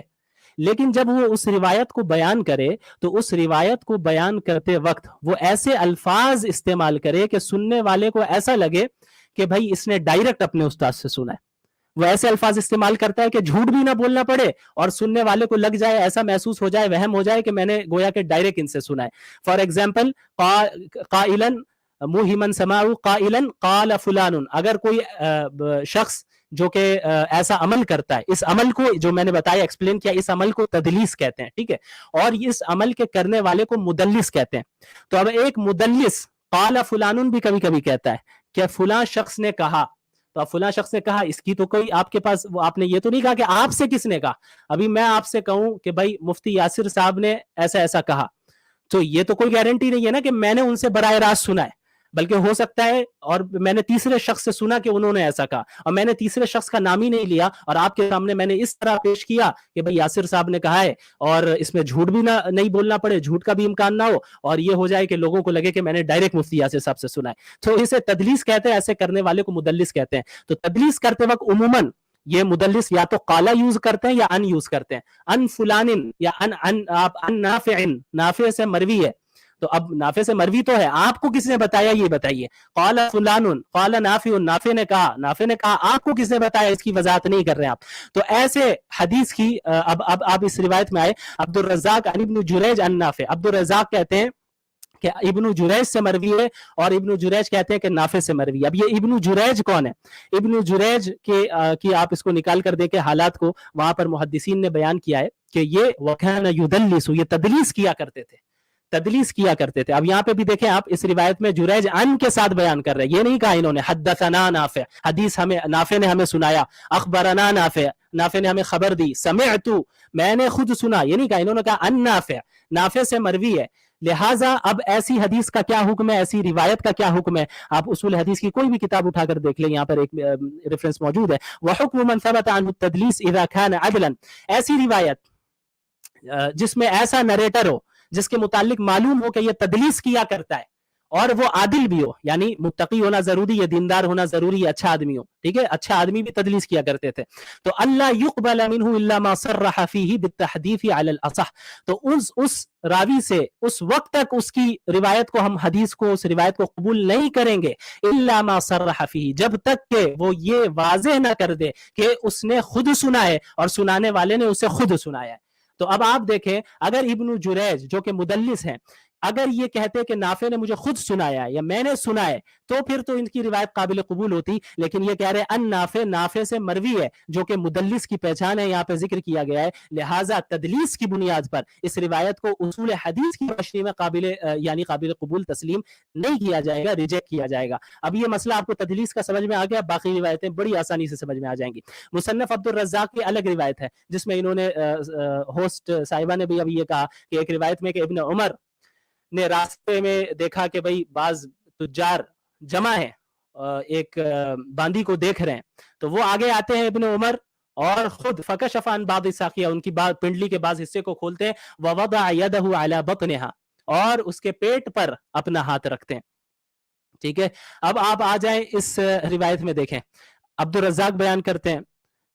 لیکن جب وہ اس روایت کو بیان کرے تو اس روایت کو بیان کرتے وقت وہ ایسے الفاظ استعمال کرے کہ سننے والے کو ایسا لگے کہ بھائی اس نے ڈائریکٹ اپنے استاد سے سنا ہے. وہ ایسے الفاظ استعمال کرتا ہے کہ جھوٹ بھی نہ بولنا پڑے اور سننے والے کو لگ جائے، ایسا محسوس ہو جائے، وہم ہو جائے کہ میں نے گویا کہ ڈائریکٹ ان سے سنا ہے. فار ایگزامپل قائلا موہمن سماعو قائلا قال فلان، اگر کوئی شخص جو کہ ایسا عمل کرتا ہے، اس عمل کو جو میں نے بتایا ایکسپلین کیا، اس عمل کو تدلیس کہتے ہیں، ٹھیک ہے، اور اس عمل کے کرنے والے کو مدلس کہتے ہیں. تو اب ایک مدلس قال فلان بھی کبھی کبھی کہتا ہے کہ فلاں شخص نے کہا، تو اب فلاں شخص نے کہا، اس کی تو کوئی آپ کے پاس، آپ نے یہ تو نہیں کہا کہ آپ سے کس نے کہا. ابھی میں آپ سے کہوں کہ بھائی مفتی یاسر صاحب نے ایسا ایسا کہا، تو یہ تو کوئی گارنٹی نہیں ہے نا کہ میں نے ان سے براہ راست سنا ہے، بلکہ ہو سکتا ہے اور میں نے تیسرے شخص سے سنا کہ انہوں نے ایسا کہا، اور میں نے تیسرے شخص کا نام ہی نہیں لیا اور آپ کے سامنے میں نے اس طرح پیش کیا کہ بھائی یاسر صاحب نے کہا ہے، اور اس میں جھوٹ بھی نہیں بولنا پڑے، جھوٹ کا بھی امکان نہ ہو، اور یہ ہو جائے کہ لوگوں کو لگے کہ میں نے ڈائریکٹ مفتی یاسر صاحب سے سنا ہے. تو اسے تدلیس کہتے ہیں، ایسے کرنے والے کو مدلس کہتے ہیں. تو تدلیس کرتے وقت عموماً یہ مدلس یا تو قالا یوز کرتے ہیں یا ان یوز کرتے ہیں. ان فلان یا ان نافع، نافع سے مروی ہے، تو اب نافع سے مروی تو ہے، آپ کو کس نے بتایا یہ بتائیے. قال فلان قال نافع، نافع نے کہا، نافع نے کہا، آپ کو کس نے بتایا، اس کی وضاحت نہیں کر رہے ہیں آپ. تو ایسے حدیث کی اب آپ اس روایت میں آئے، عبد الرزاق عن ابن جریج عن نافع. عبد الرزاق کہتے ہیں کہ ابن جریج سے مروی ہے، اور ابن جریج کہتے ہیں کہ نافع سے مروی ہے. اب یہ ابن جریج کون ہے؟ ابن جریج کی آپ اس کو نکال کر دیکھیں حالات کو، وہاں پر محدثین نے بیان کیا ہے کہ یہ وکان یدلس، یہ تدلیس کیا کرتے تھے، تدلیس کیا کرتے تھے. اب یہاں پہ بھی دیکھیں آپ، اس روایت میں جریج ان کے ساتھ بیان کر رہے ہیں، یہ نہیں کہا انہوں نے حدثنا نافع، حدیث ہمیں نافع نے ہمیں سنایا، اخبرنا نافع، نافع نے ہمیں خبر دی، سمعت میں نے خود سنا، یہ نہیں کہا، انہوں نے کہا ان نافع، نافع سے مروی ہے. لہٰذا اب ایسی حدیث کا کیا حکم ہے، ایسی روایت کا کیا حکم ہے؟ آپ اصول حدیث کی کوئی بھی کتاب اٹھا کر دیکھ لیں، یہاں پر ایک ریفرنس موجود ہے، وحکم من ثبت عنہ التدلیس اذا كان عدلا. ایسی روایت جس میں ایسا نریٹر ہو جس کے متعلق معلوم ہو کہ یہ تدلیس کیا کرتا ہے اور وہ عادل بھی ہو، یعنی متقی ہونا ضروری ہے، دیندار ہونا ضروری ہے، اچھا آدمی ہو، ٹھیک ہے، اچھا آدمی بھی تدلیس کیا کرتے تھے. تو اللہ يقبل منه الا ما صرح فيه بالتحديث على الاصح. تو اس راوی سے اس وقت تک اس کی روایت کو، ہم حدیث کو، اس روایت کو قبول نہیں کریں گے الا ما صرح فيه، جب تک کہ وہ یہ واضح نہ کر دے کہ اس نے خود سنا ہے اور سنانے والے نے اسے خود سنایا ہے. تو اب آپ دیکھیں، اگر ابن جریج جو کہ مدلس ہیں، اگر یہ کہتے کہ نافع نے مجھے خود سنایا ہے یا میں نے سنا ہے، تو پھر تو ان کی روایت قابل قبول ہوتی. لیکن یہ کہہ رہے ہیں ان نافع، نافع سے مروی ہے، جو کہ مدلس کی پہچان ہے، یہاں پہ ذکر کیا گیا ہے. لہٰذا تدلیس کی بنیاد پر اس روایت کو اصول حدیث کی روشنی میں قابل قبول تسلیم نہیں کیا جائے گا، ریجیکٹ کیا جائے گا. اب یہ مسئلہ آپ کو تدلیس کا سمجھ میں آ گیا، باقی روایتیں بڑی آسانی سے سمجھ میں آ جائیں گی. مصنف عبد الرزاق کی الگ روایت ہے، جس میں انہوں نے ہوسٹ صاحبہ نے بھی اب یہ کہا کہ ایک روایت میں کہ ابن عمر نے راستے میں دیکھا کہ بھئی بعض تجار جمع ہیں، ایک باندی کو دیکھ رہے ہیں، تو وہ آگے آتے ہیں ابن عمر اور خود فکشف عن بعض ساقیہ، ان کی پنڈلی کے بعض حصے کو کھولتے ہیں، ووضع یدہ علی بطنہا، اور اس کے پیٹ پر اپنا ہاتھ رکھتے ہیں. ٹھیک ہے، اب آپ آ جائیں اس روایت میں، دیکھیں عبد الرزاق بیان کرتے ہیں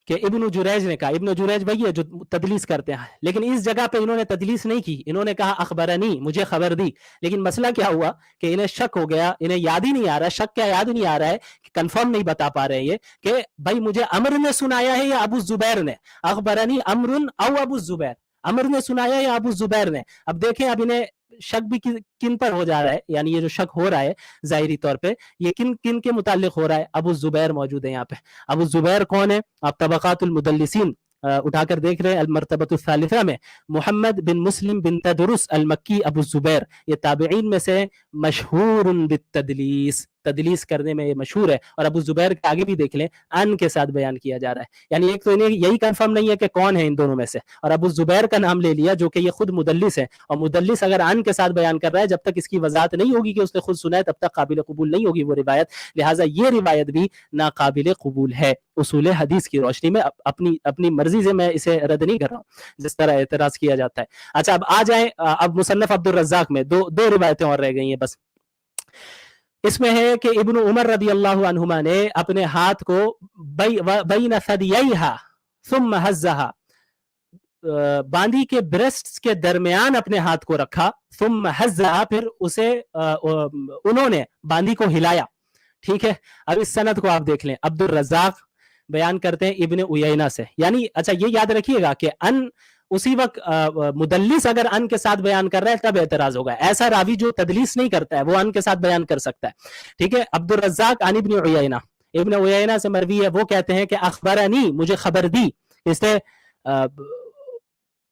کہ ابن جریج نے کہا، ابن جریج وہی ہے جو تدلیس کرتے ہیں، لیکن اس جگہ پہ انہوں نے تدلیس نہیں کی، انہوں نے کہا اخبرنی، مجھے خبر دی. لیکن مسئلہ کیا ہوا کہ انہیں شک ہو گیا، انہیں یاد ہی نہیں آ رہا، شک کیا یاد نہیں آ رہا ہے، کنفرم نہیں بتا پا رہے یہ کہ بھائی مجھے عمر نے سنایا ہے یا ابو الزبیر نے. اخبرنی عمر او ابو الزبیر، عمر نے سنایا یا ابو الزبیر نے. اب دیکھیں اب انہیں شک بھی کن پر ہو جا رہا ہے، یعنی یہ جو شک ہو رہا ہے ظاہری طور پہ یہ کن کے متعلق ہو رہا ہے. ابو الزبیر موجود ہے یہاں پہ. ابو الزبیر کون ہے؟ آپ طبقات المدلسین اٹھا کر دیکھ رہے ہیں، المرتبۃ الثالثہ میں محمد بن مسلم بن تدرس المکی ابو الزبیر، یہ تابعین میں سے مشہور بالتدلیس، تدلیس کرنے میں یہ مشہور ہے. اور ابو الزبیر کے آگے بھی دیکھ لیں ان کے ساتھ بیان کیا جا رہا ہے، یعنی ایک تو انہیں یہی کنفرم نہیں ہے کہ کون ہے ان دونوں میں سے، اور ابو الزبیر کا نام لے لیا جو کہ یہ خود مدلس ہے. اور مدلس اگر ان کے ساتھ بیان کر رہا ہے، جب تک اس کی وضاحت نہیں ہوگی کہ اس نے خود سنا ہے، تب تک قابل قبول نہیں ہوگی وہ روایت. لہٰذا یہ روایت بھی ناقابل قبول ہے اصول حدیث کی روشنی میں. اپنی مرضی سے میں اسے رد نہیں کر رہا ہوں جس طرح اعتراض کیا جاتا ہے. اچھا اب آ جائیں، اب مصنف عبد الرزاق میں دو روایتیں اور رہ گئی ہیں بس. اس میں ہے کہ ابن عمر رضی اللہ عنہما نے اپنے ہاتھ کو بین ثدییہا ثم ہزہا، باندی کے بریسٹس کے درمیان اپنے ہاتھ کو رکھا، ثم ہزہا، پھر اسے انہوں نے باندی کو ہلایا. ٹھیک ہے، اب اس سند کو آپ دیکھ لیں، عبد الرزاق بیان کرتے ہیں ابن عیینہ سے. یعنی اچھا یہ یاد رکھیے گا کہ ان اسی وقت مدلس اگر ان کے ساتھ بیان کر رہا ہے تب اعتراض ہوگا. ایسا راوی جو تدلیس نہیں کرتا ہے وہ ان کے ساتھ بیان کر سکتا ہے. ٹھیک ہے. عبد الرزاق عن ابن عیینہ, ابن عیینہ سے مروی ہے, وہ کہتے ہیں کہ اخبرنی, مجھے خبر دی, اس نے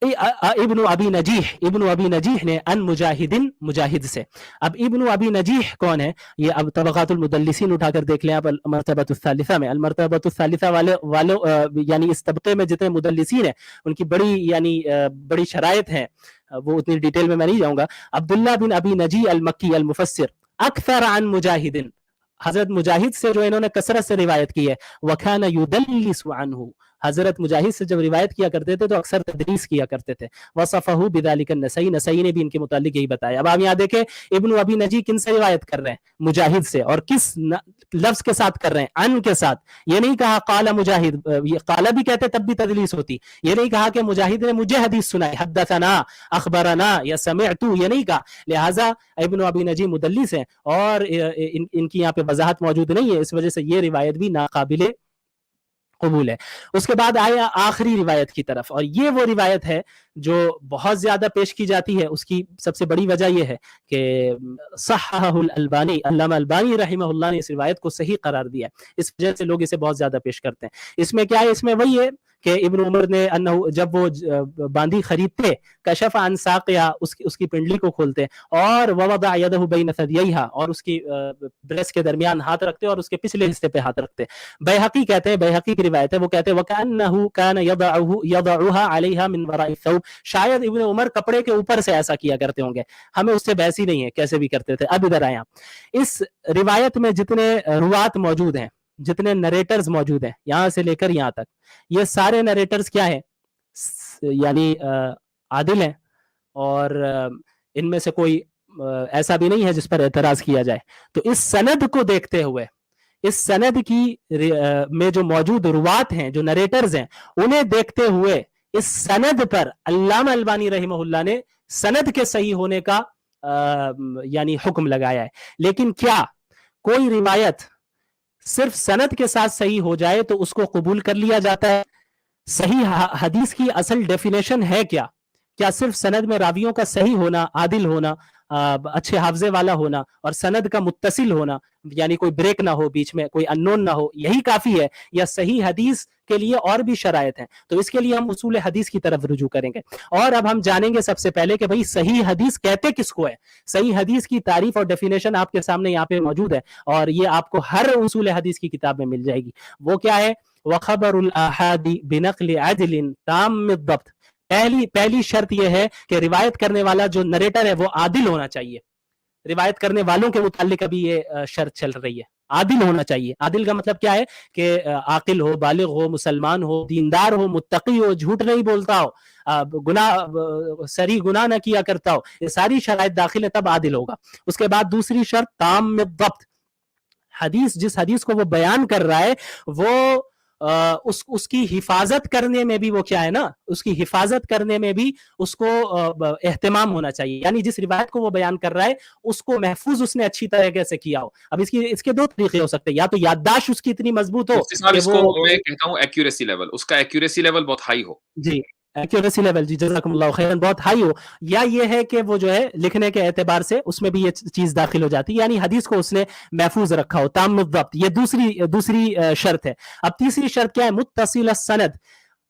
ابن ابی نجیح نے ان مجاہدن, مجاہد سے. اب ابن ابی نجیح کون ہے؟ یہ اب طبقات المدلسین اٹھا کر دیکھ لیں آپ المرتبۃ الثالثہ میں. المرتبۃ الثالثہ والوں یعنی اس طبقے میں جتنے مدلسین ہیں ان کی بڑی شرائط ہیں, وہ اتنی ڈیٹیل میں نہیں جاؤں گا. عبداللہ بن ابی نجیح المکی المفسر اکثر عن مجاہدن, حضرت مجاہد سے جو انہوں نے کثرت سے روایت کی ہے. وَكَانَ يُدَلِّسُ عَنْهُ, حضرت مجاہد سے جب روایت کیا کرتے تھے تو اکثر تدریس کیا کرتے تھے. وصفہ بذلک النسائی, نسائی نے بھی ان کے متعلق یہی بتایا. اب آپ یہاں دیکھیں ابن ابی نجیح کن سے روایت کر رہے ہیں؟ مجاہد سے. اور کس لفظ کے ساتھ کر رہے ہیں؟ ان کے ساتھ. یہ نہیں کہا قال مجاہد, قال بھی کہتے تب بھی تدلیس ہوتی. یہ نہیں کہا کہ مجاہد نے مجھے حدیث سنائی, حدثنا, اخبرنا یا سمعت, یہ نہیں کہا. لہٰذا ابن ابی نجیح مدلس ہیں اور ان کی یہاں پہ وضاحت موجود نہیں ہے, اس وجہ سے یہ روایت بھی ناقابل قبول ہے. اس کے بعد آیا آخری روایت کی طرف, اور یہ وہ روایت ہے جو بہت زیادہ پیش کی جاتی ہے. اس کی سب سے بڑی وجہ یہ ہے کہ صححہ الالبانی, علامہ البانی رحمہ اللہ نے اس روایت کو صحیح قرار دیا ہے, اس وجہ سے لوگ اسے بہت زیادہ پیش کرتے ہیں. اس میں کیا ہے؟ اس میں وہی ہے کہ ابن عمر نے جب وہ باندی خریدتے, کشف عن ساقیہ, اس کی پنڈلی کو کھولتے, اور ووضع یدہ بین ثدییہا, اور اس کی بریسٹ کے درمیان ہاتھ رکھتے اور اس کے پچھلے حصے پہ ہاتھ رکھتے. بیہقی کہتے ہیں, بیہقی کی روایت ہے, وہ کہتے ہیں وَكَأَنَّهُ كَانَ يَضَعُهَا عَلَيْهَا مِنْ وَرَاءِ الثَّوْبِ, شاید ابن عمر کپڑے کے اوپر سے ایسا کیا کرتے ہوں گے. ہمیں اس سے بحث ہی نہیں ہے کیسے بھی کرتے تھے. اب ادھر آئیں, اس روایت میں جتنے روات موجود ہیں, جتنے نریٹرز موجود ہیں یہاں سے لے کر یہاں تک, یہ سارے نریٹرز کیا ہیں؟ یعنی عادل ہیں, اور ان میں سے کوئی ایسا بھی نہیں ہے جس پر اعتراض کیا جائے. تو اس سند کو دیکھتے ہوئے, اس سند کی میں جو موجود روات ہیں, جو نریٹرز ہیں, انہیں دیکھتے ہوئے اس سند پر علامہ البانی رحمہ اللہ نے سند کے صحیح ہونے کا یعنی حکم لگایا ہے. لیکن کیا کوئی روایت صرف سند کے ساتھ صحیح ہو جائے تو اس کو قبول کر لیا جاتا ہے؟ صحیح حدیث کی اصل ڈیفینیشن ہے کیا؟ کیا صرف سند میں راویوں کا صحیح ہونا, عادل ہونا, اچھے حافظے والا ہونا اور سند کا متصل ہونا, یعنی کوئی بریک نہ ہو بیچ میں, کوئی انون نہ ہو, یہی کافی ہے؟ یا صحیح حدیث کے لیے اور بھی شرائط ہیں؟ تو اس کے لیے ہم اصول حدیث کی طرف رجوع کریں گے. اور اب ہم جانیں گے سب سے پہلے کہ بھئی صحیح حدیث کہتے کس کو ہے. صحیح حدیث کی تعریف اور ڈیفینیشن آپ کے سامنے یہاں پہ موجود ہے, اور یہ آپ کو ہر اصول حدیث کی کتاب میں مل جائے گی. وہ کیا ہے؟ وخبر الاحاد بنقل عدل تام الضبط. پہلی شرط یہ ہے کہ روایت کرنے والا جو نریٹر ہے وہ عادل ہونا چاہیے. روایت کرنے والوں کے متعلق ابھی یہ شرط چل رہی ہے, عادل ہونا چاہیے. عادل کا مطلب کیا ہے؟ کہ عاقل ہو, بالغ ہو, مسلمان ہو, دیندار ہو, متقی ہو, جھوٹ نہیں بولتا ہو, سری گناہ نہ کیا کرتا ہو. یہ ساری شرائط داخل ہے تب عادل ہوگا. اس کے بعد دوسری شرط تام الضبط. جس حدیث کو وہ بیان کر رہا ہے وہ اس کی حفاظت کرنے میں بھی وہ کیا ہے نا, اس کی حفاظت کرنے میں بھی اس کو اہتمام ہونا چاہیے. یعنی جس روایت کو وہ بیان کر رہا ہے اس کو محفوظ اس نے اچھی طریقے سے کیا ہو. اب اس کے دو طریقے ہو سکتے ہیں, یا تو یادداشت اس کی اتنی مضبوط ہو کہ وہ, میں کہتا ہوں ایکوریسی لیول, اس کا ایکوریسی لیول بہت ہائی ہو. جی ایکوریسی لیول, جی جزاکم اللہ خیرن, بہت ہائی ہو. یا یہ ہے کہ وہ جو ہے لکھنے کے اعتبار سے اس میں بھی یہ چیز داخل ہو جاتی ہے, یعنی حدیث کو اس نے محفوظ رکھا ہو, تام الضبط. یہ دوسری شرط ہے. اب تیسری شرط کیا ہے؟ متصل السند.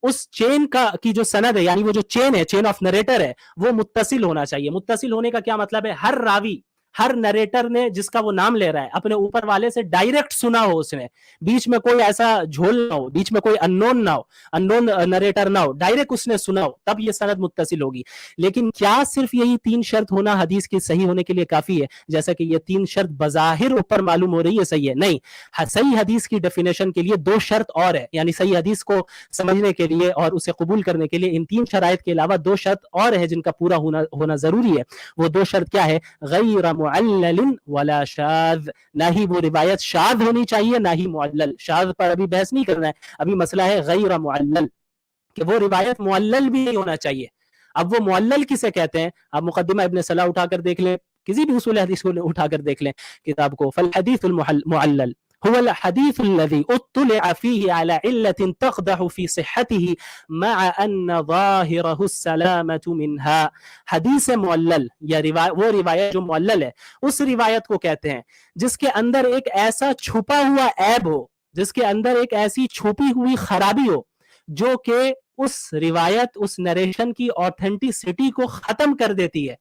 اس چین کی جو سند ہے, یعنی وہ جو چین ہے, چین آف نریٹر ہے, وہ متصل ہونا چاہیے. متصل ہونے کا کیا مطلب ہے؟ ہر راوی, ہر نریٹر نے جس کا وہ نام لے رہا ہے اپنے اوپر والے سے ڈائریکٹ سنا ہو, اس نے بیچ میں کوئی ایسا جھول نہ ہو, بیچ میں کوئی انون نہ ہو, انون نریٹر نہ ہو, ڈائریکٹ اس نے سنا ہو, تب یہ سند متصل ہوگی. لیکن کیا صرف یہی 3 شرط ہونا حدیث کی صحیح ہونے کے لیے کافی ہے؟ جیسا کہ یہ 3 شرط بظاہر اوپر معلوم ہو رہی ہے صحیح ہے, نہیں. صحیح حدیث کی ڈیفینیشن کے لیے 2 شرط اور ہے, یعنی صحیح حدیث کو سمجھنے کے لیے اور اسے قبول کرنے کے لیے ان 3 شرائط کے علاوہ 2 شرط اور ہے جن کا پورا ہونا ضروری ہے. وہ 2 شرط کیا ہے؟ غیر معلل ولا شاذ. نہ ہی وہ روایت شاذ ہونی چاہیے نہ ہی معلل. شاذ پر ابھی بحث نہیں کرنا ہے, ابھی مسئلہ ہے غیر معلل, کہ وہ روایت معلل بھی نہیں ہونا چاہیے. اب وہ معلل کسے کہتے ہیں؟ آپ مقدمہ ابن صلاح اٹھا کر دیکھ لیں, کسی بھی اصول حدیث کو اٹھا کر دیکھ لیں کتاب کو, فالحدیث المعلل هو الحديث الذي اطلع فيه على علة تقدح في صحته مع أن ظاهره السلامة منها. حدیث معلل یا وہ روایت جو معلل ہے اس روایت کو کہتے ہیں جس کے اندر ایک ایسا چھپا ہوا عیب ہو، جس کے اندر ایک ایسی چھپی ہوئی خرابی ہو جو کہ اس روایت، اس نریشن کی آتھینٹسٹی کو ختم کر دیتی ہے،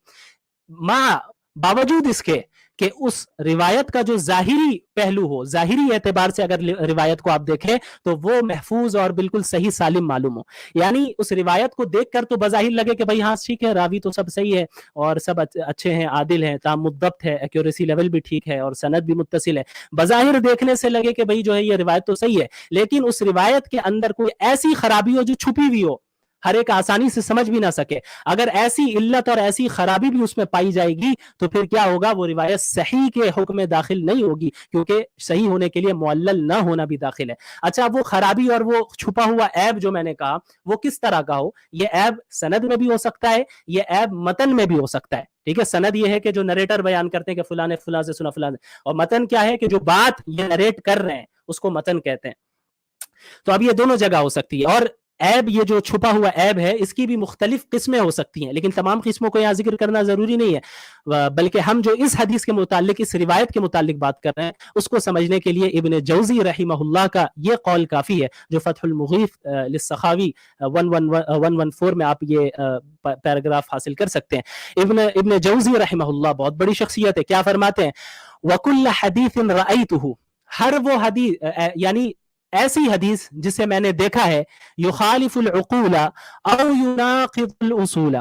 باوجود اس کے کہ اس روایت کا جو ظاہری پہلو ہو، ظاہری اعتبار سے اگر روایت کو آپ دیکھیں تو وہ محفوظ اور بالکل صحیح سالم معلوم ہو. یعنی اس روایت کو دیکھ کر تو بظاہر لگے کہ بھائی ہاں ٹھیک ہے، راوی تو سب صحیح ہے اور سب اچھے ہیں، عادل ہیں، تام الضبط ہے، ایکوریسی لیول بھی ٹھیک ہے اور سند بھی متصل ہے. بظاہر دیکھنے سے لگے کہ بھائی جو ہے یہ روایت تو صحیح ہے، لیکن اس روایت کے اندر کوئی ایسی خرابی ہو جو چھپی ہوئی ہو، ہر ایک آسانی سے سمجھ بھی نہ سکے. اگر ایسی علت اور ایسی خرابی بھی اس میں پائی جائے گی تو پھر کیا ہوگا؟ وہ روایت صحیح کے حکم میں داخل نہیں ہوگی، کیونکہ صحیح ہونے کے لیے معلل نہ ہونا بھی داخل ہے. اچھا، وہ خرابی اور وہ چھپا ہوا عیب جو میں نے کہا وہ کس طرح کا ہو؟ یہ عیب سند میں بھی ہو سکتا ہے، یہ عیب متن میں بھی ہو سکتا ہے. ٹھیک ہے، سند یہ ہے کہ جو نریٹر بیان کرتے ہیں کہ فلاں نے فلاں سے سنا، فلاں نے، اور متن کیا ہے کہ جو بات یہ نریٹ کر رہے ہیں اس کو متن کہتے ہیں. تو اب یہ دونوں جگہ ہو سکتی ہے. اور عیب، یہ جو چھپا ہوا عیب ہے، اس کی بھی مختلف قسمیں ہو سکتی ہیں، لیکن تمام قسموں کو یہاں ذکر کرنا ضروری نہیں ہے، بلکہ ہم جو اس حدیث کے متعلق، اس روایت کے متعلق بات کر رہے ہیں اس کو سمجھنے کے لیے ابن جوزی رحمہ اللہ کا یہ قول کافی ہے جو فتح المغیث للسخاوی 114 میں آپ یہ پیراگراف حاصل کر سکتے ہیں. ابن جوزی رحمہ اللہ بہت بڑی شخصیت ہے. کیا فرماتے ہیں؟ وَكُلَّ حَدِيثٍ رَأَيْتُهُ، ہر وہ حدیث، یعنی ایسی حدیث جسے میں نے دیکھا ہے، یخالف العقول او یناقض الاصول،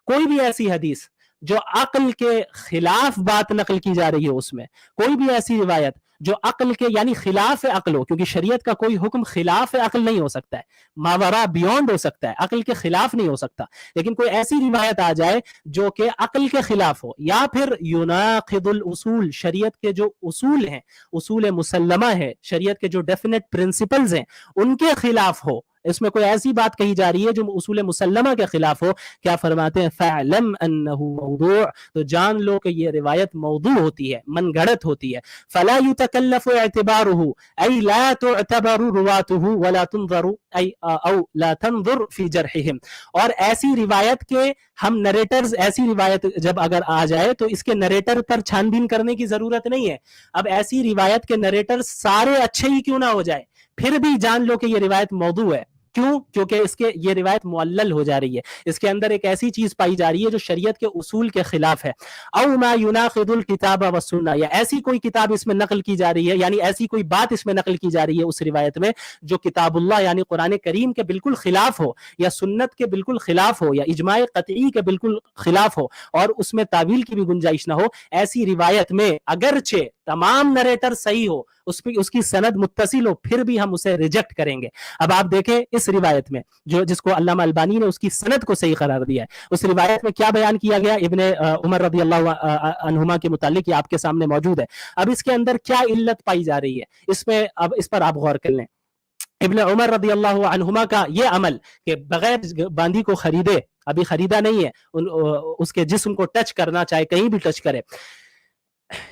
کوئی بھی ایسی حدیث جو عقل کے خلاف بات نقل کی جا رہی ہے، اس میں کوئی بھی ایسی روایت جو عقل کے یعنی خلاف عقل ہو، کیونکہ شریعت کا کوئی حکم خلاف عقل نہیں ہو سکتا ہے، ماورا بیونڈ ہو سکتا ہے، عقل کے خلاف نہیں ہو سکتا، لیکن کوئی ایسی روایت آ جائے جو کہ عقل کے خلاف ہو، یا پھر یناقض الاصول، شریعت کے جو اصول ہیں، اصول مسلمہ ہے، شریعت کے جو ڈیفینٹ پرنسپلز ہیں ان کے خلاف ہو، اس میں کوئی ایسی بات کہی جا رہی ہے جو اصول مسلمہ کے خلاف ہو. کیا فرماتے ہیں؟ فَاعْلَمْ أَنَّهُ موضوع، تو جان لو کہ یہ روایت موضوع ہوتی ہے، من گھڑت ہوتی ہے. فَلَا يُتَكَلَّفُ اعْتِبَارُهُ، أي لا تعتبر رواته ولا تنظر او لا تنظر في جرحهم. اور ایسی روایت کے ہم نریٹرز، ایسی روایت جب اگر آ جائے تو اس کے نریٹر پر چھان بین کرنے کی ضرورت نہیں ہے. اب ایسی روایت کے نریٹر سارے اچھے ہی کیوں نہ ہو جائے، پھر بھی جان لو کہ یہ روایت موضوع ہے. کیوں؟ کیونکہ اس کے یہ روایت معلل ہو جا رہی ہے، اس کے اندر ایک ایسی چیز پائی جا رہی ہے جو شریعت کے اصول کے خلاف ہے. او ما یناقض الکتاب والسنہ، یا ایسی کوئی کتاب اس میں نقل کی جا رہی ہے، یعنی ایسی کوئی بات اس میں نقل کی جا رہی ہے اس روایت میں جو کتاب اللہ یعنی قرآن کریم کے بالکل خلاف ہو، یا سنت کے بالکل خلاف ہو، یا اجماع قطعی کے بالکل خلاف ہو، اور اس میں تعویل کی بھی گنجائش نہ ہو. ایسی روایت میں اگرچہ تمام نریٹر صحیح ہو، اس کی سند متصل ہو، پھر بھی ہم اسے ریجیکٹ کریں گے. اب آپ دیکھیں اس روایت میں جس کو علامہ البانی نے اس کی سند کو صحیح قرار دیا ہے، اس روایت میں کیا بیان کیا گیا ابن عمر رضی اللہ عنہما کے متعلق، یہ آپ کے سامنے موجود ہے. اب اس کے اندر کیا علت پائی جا رہی ہے، اس میں اب اس پر آپ غور کر لیں. ابن عمر رضی اللہ عنہما کا یہ عمل کہ بغیر باندی کو خریدے، ابھی خریدا نہیں ہے، اس کے جسم کو ٹچ کرنا، چاہے کہیں بھی ٹچ کرے،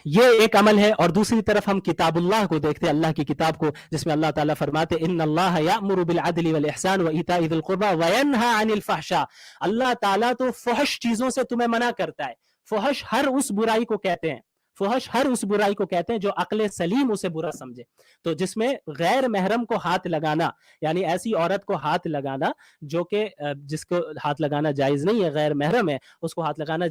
یہ ایک عمل ہے. اور دوسری طرف ہم کتاب اللہ کو دیکھتے ہیں، اللہ کی کتاب کو، جس میں اللہ تعالیٰ فرماتے ان اللہ یأمر بالعدل والإحسان وإیتاء ذی القربى وینہی عن الفحشاء. اللہ تعالیٰ تو فحش چیزوں سے تمہیں منع کرتا ہے. فحش ہر اس برائی کو کہتے ہیں، فحش ہر اس برائی کو کہتے ہیں جو عقل سلیم اسے برا سمجھے. تو جس میں غیر محرم کو ہاتھ لگانا، یعنی ایسی عورت کو ہاتھ لگانا جو کہ جس کو ہاتھ لگانا جائز نہیں ہے، غیر محرم ہے، اس کو ہاتھ لگانا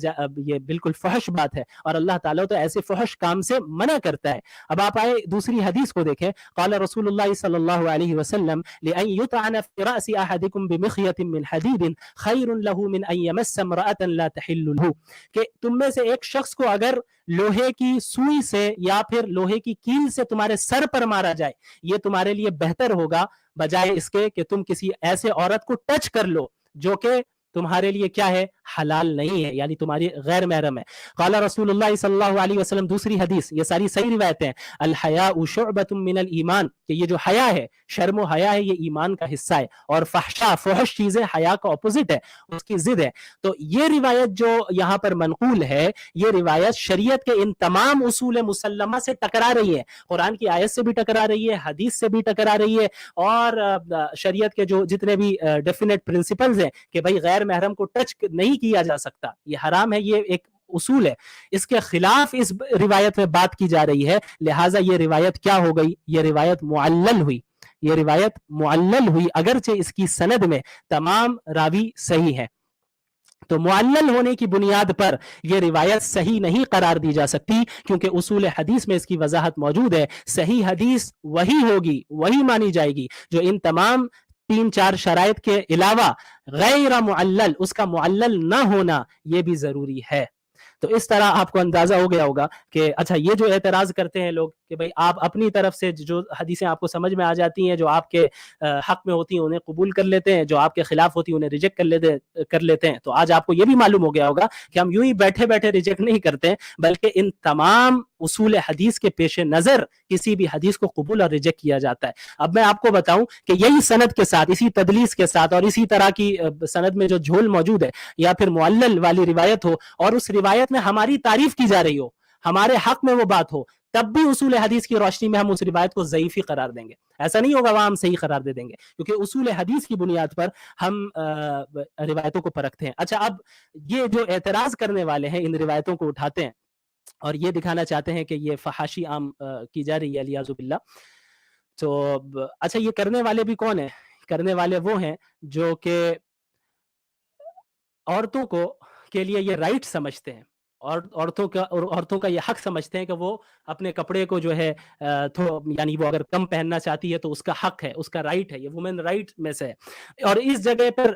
یہ بالکل فحش بات ہے، اور اللہ تعالیٰ تو ایسے فحش کام سے منع کرتا ہے. اب آپ آئے دوسری حدیث کو دیکھیں. قال رسول اللہ صلی اللہ علیہ وسلم لأن يطعن في رأس أحدكم بمخيط من حديد خير له من أن يمس امرأة لا تحل له، کہ تم میں سے ایک شخص کو اگر لوہے کی سوئی سے یا پھر لوہے کی کیل سے تمہارے سر پر مارا جائے، یہ تمہارے لیے بہتر ہوگا بجائے اس کے کہ تم کسی ایسے عورت کو ٹچ کر لو جو کہ تمہارے لیے کیا ہے؟ حلال نہیں ہے، یعنی تمہاری غیر محرم ہے. قال رسول اللہ صلی اللہ علیہ وسلم، دوسری حدیث، یہ ساری صحیح روایتیں ہیں، الحیاء شعبۃ من الایمان، کہ یہ جو حیا ہے، شرم و حیا ہے، یہ ایمان کا حصہ ہے. اور فحشا، فحش چیزیں حیا کا اپوزٹ ہے، اس کی ضد ہے. تو یہ روایت جو یہاں پر منقول ہے، یہ روایت شریعت کے ان تمام اصول مسلمہ سے ٹکرا رہی ہے، قرآن کی آیت سے بھی ٹکرا رہی ہے، حدیث سے بھی ٹکرا رہی ہے، اور شریعت کے جو جتنے بھی ڈیفینیٹ پرنسپلز ہیں کہ بھائی غیر محرم کو ٹچ نہیں کیا جا سکتا، یہ حرام ہے، یہ ایک اصول ہے، اس کے خلاف اس روایت میں بات کی جا رہی ہے. لہٰذا یہ روایت کیا ہو گئی؟ یہ روایت معلل ہوئی، یہ روایت معلل ہوئی، اگرچہ اس کی سند میں تمام راوی صحیح ہے. تو معلل ہونے کی بنیاد پر یہ روایت صحیح نہیں قرار دی جا سکتی، کیونکہ اصول حدیث میں اس کی وضاحت موجود ہے. صحیح حدیث وہی ہوگی، وہی مانی جائے گی جو ان تمام 3-4 شرائط کے علاوہ غیر معلل، اس کا معلل نہ ہونا یہ بھی ضروری ہے. تو اس طرح آپ کو اندازہ ہو گیا ہوگا کہ اچھا یہ جو اعتراض کرتے ہیں لوگ کہ بھئی آپ اپنی طرف سے جو حدیثیں آپ کو سمجھ میں آ جاتی ہیں، جو آپ کے حق میں ہوتی ہیں انہیں قبول کر لیتے ہیں، جو آپ کے خلاف ہوتی ہیں انہیں ریجیکٹ کر لیتے ہیں. تو آج آپ کو یہ بھی معلوم ہو گیا ہوگا کہ ہم یوں ہی بیٹھے بیٹھے ریجیکٹ نہیں کرتے ہیں، بلکہ ان تمام اصول حدیث کے پیش نظر کسی بھی حدیث کو قبول اور ریجیکٹ کیا جاتا ہے. اب میں آپ کو بتاؤں کہ یہی سند کے ساتھ، اسی تدلیس کے ساتھ اور اسی طرح کی سند میں جو جھول موجود ہے، یا پھر معلل والی روایت ہو اور اس روایت میں ہماری تعریف کی جا رہی ہو، ہمارے حق میں وہ بات ہو، تب بھی اصول حدیث کی روشنی میں ہم اس روایت کو ضعیف ہی قرار دیں گے. ایسا نہیں ہوگا وہاں ہم صحیح قرار دے دیں گے، کیونکہ اصول حدیث کی بنیاد پر ہم روایتوں کو پرکھتے ہیں. اچھا اب یہ جو اعتراض کرنے والے ہیں ان روایتوں کو اٹھاتے ہیں اور یہ دکھانا چاہتے ہیں کہ یہ فحاشی عام کی جا رہی ہے علیاذ باللہ. تو اچھا یہ کرنے والے بھی کون ہیں؟ کرنے والے وہ ہیں جو کہ عورتوں کے لیے یہ رائٹ سمجھتے ہیں، اور عورتوں کا یہ حق سمجھتے ہیں کہ وہ اپنے کپڑے کو جو ہے یعنی وہ اگر کم پہننا چاہتی ہے تو اس کا حق ہے، اس کا رائٹ ہے، یہ وومن رائٹ میں سے ہے. اور اس جگہ پر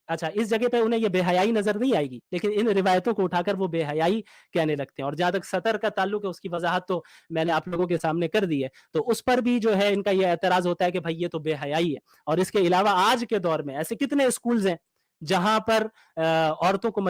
انہیں یہ بے حیائی نظر نہیں آئے گی، لیکن ان روایتوں کو اٹھا کر وہ بے حیائی کہنے لگتے ہیں. اور جہاں تک سطر کا تعلق ہے اس کی وضاحت تو میں نے آپ لوگوں کے سامنے کر دی ہے. تو اس پر بھی جو ہے ان کا یہ اعتراض ہوتا ہے کہ بھائی یہ تو بے حیائی ہے. اور اس کے علاوہ آج کے دور میں ایسے کتنے اسکولز ہیں جہاں پر عورتوں کو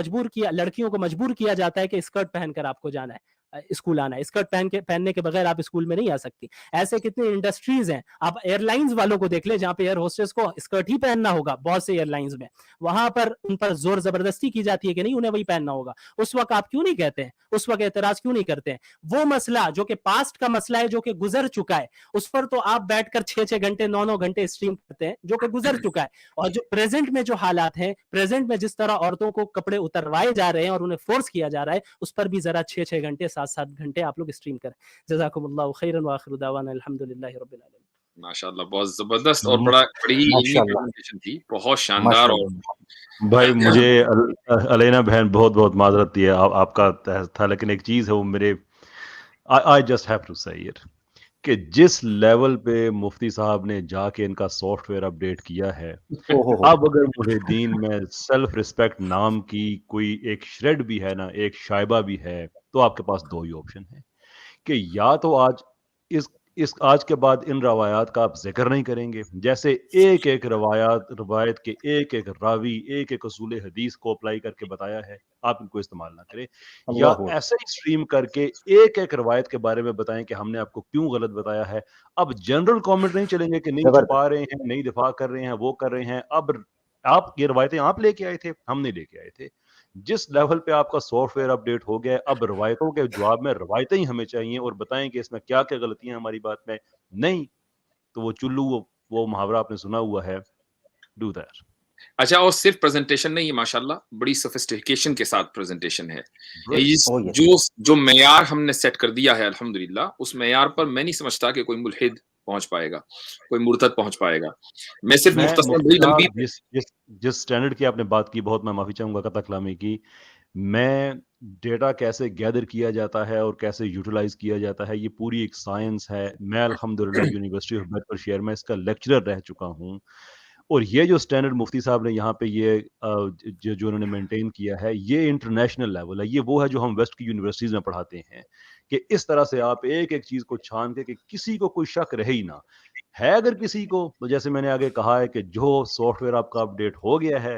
لڑکیوں کو مجبور کیا جاتا ہے کہ اسکرٹ پہن کر آپ کو جانا ہے، اسکول آنا ہے، اسکرٹ پہننے کے بغیر آپ اسکول میں نہیں آ سکتی. ایسے کتنے انڈسٹریز ہیں، آپ ایئر لائنز والوں کو دیکھ لیں جہاں پہ ایئر ہوسٹس کو اسکرٹ ہی پہننا ہوگا، بہت سے ایئر لائنز میں وہاں پر ان پر زور زبردستی کی جاتی ہے کہ نہیں انہیں وہی پہننا ہوگا. اس وقت آپ کیوں نہیں کہتے ہیں، اس وقت اعتراض کیوں نہیں کرتے ہیں؟ وہ مسئلہ جو کہ پاسٹ کا مسئلہ ہے، جو کہ گزر چکا ہے، اس پر تو آپ بیٹھ کر 6 گھنٹے 9 گھنٹے اسٹریم کرتے ہیں، جو کہ گزر چکا ہے. اور جو پریزنٹ میں جو حالات ہیں، پریزنٹ میں جس طرح عورتوں کو کپڑے اتروائے جا رہے ہیں اور انہیں فورس کیا جا رہا ہے، اس پر بھی ذرا 6 گھنٹے 7 گھنٹے آپ لوگ اسٹریم کریں. جزاکم اللہ خیرا وآخر دعوانا الحمدللہ رب العالمین. ماشاءاللہ بہت زبردست اور بڑی علمی پریزنٹیشن تھی، بہت شاندار. اور بھائی مجھے علینا بہن بہت معذرت دی ہے، آپ کا تھا، لیکن ایک چیز ہے وہ میرے I just have to say it کہ جس لیول پہ مفتی صاحب نے جا کے ان کا سافٹ ویئر اپڈیٹ کیا ہے، اب اگر محدین میں سیلف ریسپیکٹ نام کی کوئی ایک شریڈ بھی ہے نا، ایک شائبہ بھی ہے، تو آپ کے پاس 2 ہی آپشن ہیں کہ یا تو آج کے بعد ان روایات کا آپ ذکر نہیں کریں گے، جیسے ایک روایت کے ایک راوی ایک اصول حدیث کو اپلائی کر کے بتایا ہے، آپ ان کو استعمال نہ کریں، یا ایسے ہی اسٹریم کر کے ایک روایت کے بارے میں بتائیں کہ ہم نے آپ کو کیوں غلط بتایا ہے. اب جنرل کامنٹ نہیں چلیں گے کہ نہیں چھپا رہے ہیں، نہیں دفاع کر رہے ہیں، وہ کر رہے ہیں. اب آپ یہ روایتیں آپ لے کے آئے تھے، ہم نہیں لے کے آئے تھے. جس لیول پہ آپ کا سافٹ ویئر اپڈیٹ ہو گیا، اب روایتوں کے جواب میں روایتیں ہی ہمیں چاہیے اور بتائیں کہ اس میں کیا کیا غلطیاں ہیں ہماری بات میں. نہیں تو وہ چلو وہ محاورہ آپ نے سنا ہوا ہے، ڈو دیٹ. اچھا، اور صرف پریزنٹیشن نہیں ہے، ماشاءاللہ بڑی سوفسٹیکیشن کے ساتھ پریزنٹیشن ہے. جو معیار ہم نے سیٹ کر دیا ہے الحمدللہ، اس معیار پر میں نہیں سمجھتا کہ کوئی ملحد پہنچ پائے گا، کوئی مرتد پہنچ پائے گا. میں صرف مختصر جس سٹینڈرڈ کی آپ نے بات کی، بہت میں معافی چاہوں گا قطع کلامی کی. میں ڈیٹا کیسے گیدر کیا جاتا ہے اور کیسے یوٹیلائز کیا جاتا ہے، یہ پوری ایک سائنس ہے. میں الحمدللہ یونیورسٹی آف بیڈفورڈ شائر میں اس کا لیکچرر رہ چکا ہوں، اور یہ جو سٹینڈرڈ مفتی صاحب نے یہاں پہ یہ جو انہوں نے مینٹین کیا ہے، یہ انٹرنیشنل لیول ہے. یہ وہ ہے جو ہم ویسٹ کی یونیورسٹیز میں پڑھاتے ہیں کہ اس طرح سے آپ ایک چیز کو چھان کے کہ کسی کو کوئی شک رہے ہی نہ ہے. اگر کسی کو، تو جیسے میں نے آگے کہا ہے کہ جو سافٹ ویئر آپ کا اپڈیٹ ہو گیا ہے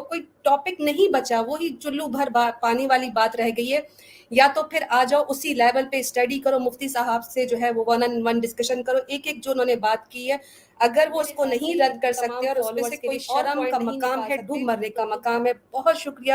کوئی ٹاپک نہیں بچا, وہی چلو بھر پانی والی بات رہ گئی ہے. یا تو پھر آ جاؤ اسی لیول پہ اسٹڈی کرو, مفتی صاحب سے جو ہے وہ 1-on-1 ڈسکشن کرو, ایک ایک جو انہوں نے بات کی ہے. اگر وہ اس کو نہیں رد کر سکتے اور اس میں سے کوئی شرم کا مقام ہے, ڈوب مرنے کا مقام ہے, بہت شکریہ.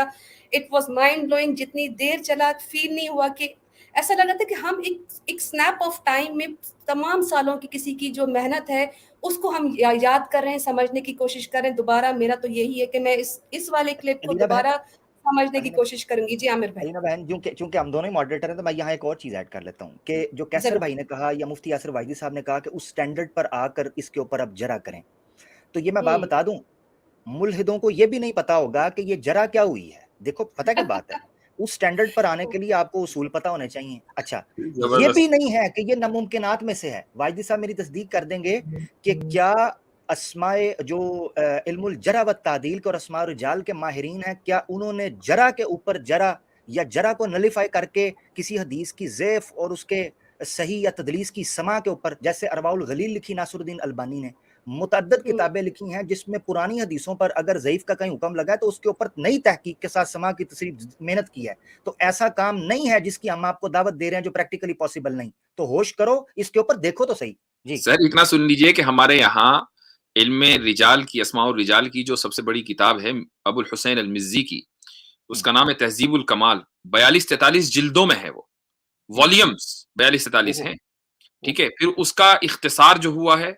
اٹ واز مائنڈ بلوئنگ, جتنی دیر چلا فیل نہیں ہوا کہ ایسا لگ رہا تھا کہ ہم ایک سنیپ آف ٹائم میں تمام سالوں کی کسی کی جو محنت ہے اس کو ہم یاد کر رہے ہیں, سمجھنے کی کوشش کر رہے ہیں. دوبارہ میرا تو یہی ہے کہ میں اس والے کلپ کو دوبارہ سمجھنے کی کوشش کروں گی. جی عامر بھائی. علینا بہن, چونکہ ہم دونوں ہی ماڈریٹر ہیں تو میں یہاں ایک اور چیز ایڈ کر لیتا ہوں کہ جو کیسر بھائی نے کہا یا مفتی یاسر واجدی صاحب نے کہا کہ اس سٹینڈرڈ پر آ کر اس کے اوپر اب جرا کریں, تو یہ میں بات بتا دوں, ملحدوں کو یہ بھی نہیں پتا ہوگا کہ یہ جرا کیا ہوئی ہے. دیکھو پتہ کیا بات ہے, اس سٹینڈرڈ پر آنے کے لیے آپ کو اصول پتہ ہونے چاہیے. اچھا یہ بھی نہیں ہے کہ یہ ناممکنات میں سے ہے. واجدی صاحب میری تصدیق کر دیں گے کہ کیا اسماء جو علم الجرح و تعدیل کے اور اسماء رجال کے ماہرین ہیں, کیا انہوں نے جرح کے اوپر جرح یا جرح کو نلیفائی کر کے کسی حدیث کی ضعف اور اس کے صحیح یا تدلیس کی سما کے اوپر, جیسے ارواء الغلیل لکھی ناصر الدین البانی نے, متعدد کتابیں لکھی ہیں جس میں پرانی حدیثوں پر اگر ضعیف کا کہیں حکم لگا ہے تو اس کے اوپر نئی تحقیق کے ساتھ سما کی تصریح محنت کی ہے. تو ایسا کام نہیں ہے جس کی ہم آپ کو دعوت دے رہے ہیں جو پریکٹیکلی پاسبل نہیں. تو ہوش کرو, اس کے اوپر دیکھو تو صحیح. جی سر اتنا سن لیجئے کہ ہمارے یہاں علم رجال کی, اسماء الرجال کی جو سب سے بڑی کتاب ہے ابو الحسین المزی کی, اس کا نام ہے تہذیب الکمال. 42-43 جلدوں میں ہے, وہ والیومز 42-43 ہیں, ٹھیک ہے. پھر اس کا اختصار جو ہوا ہے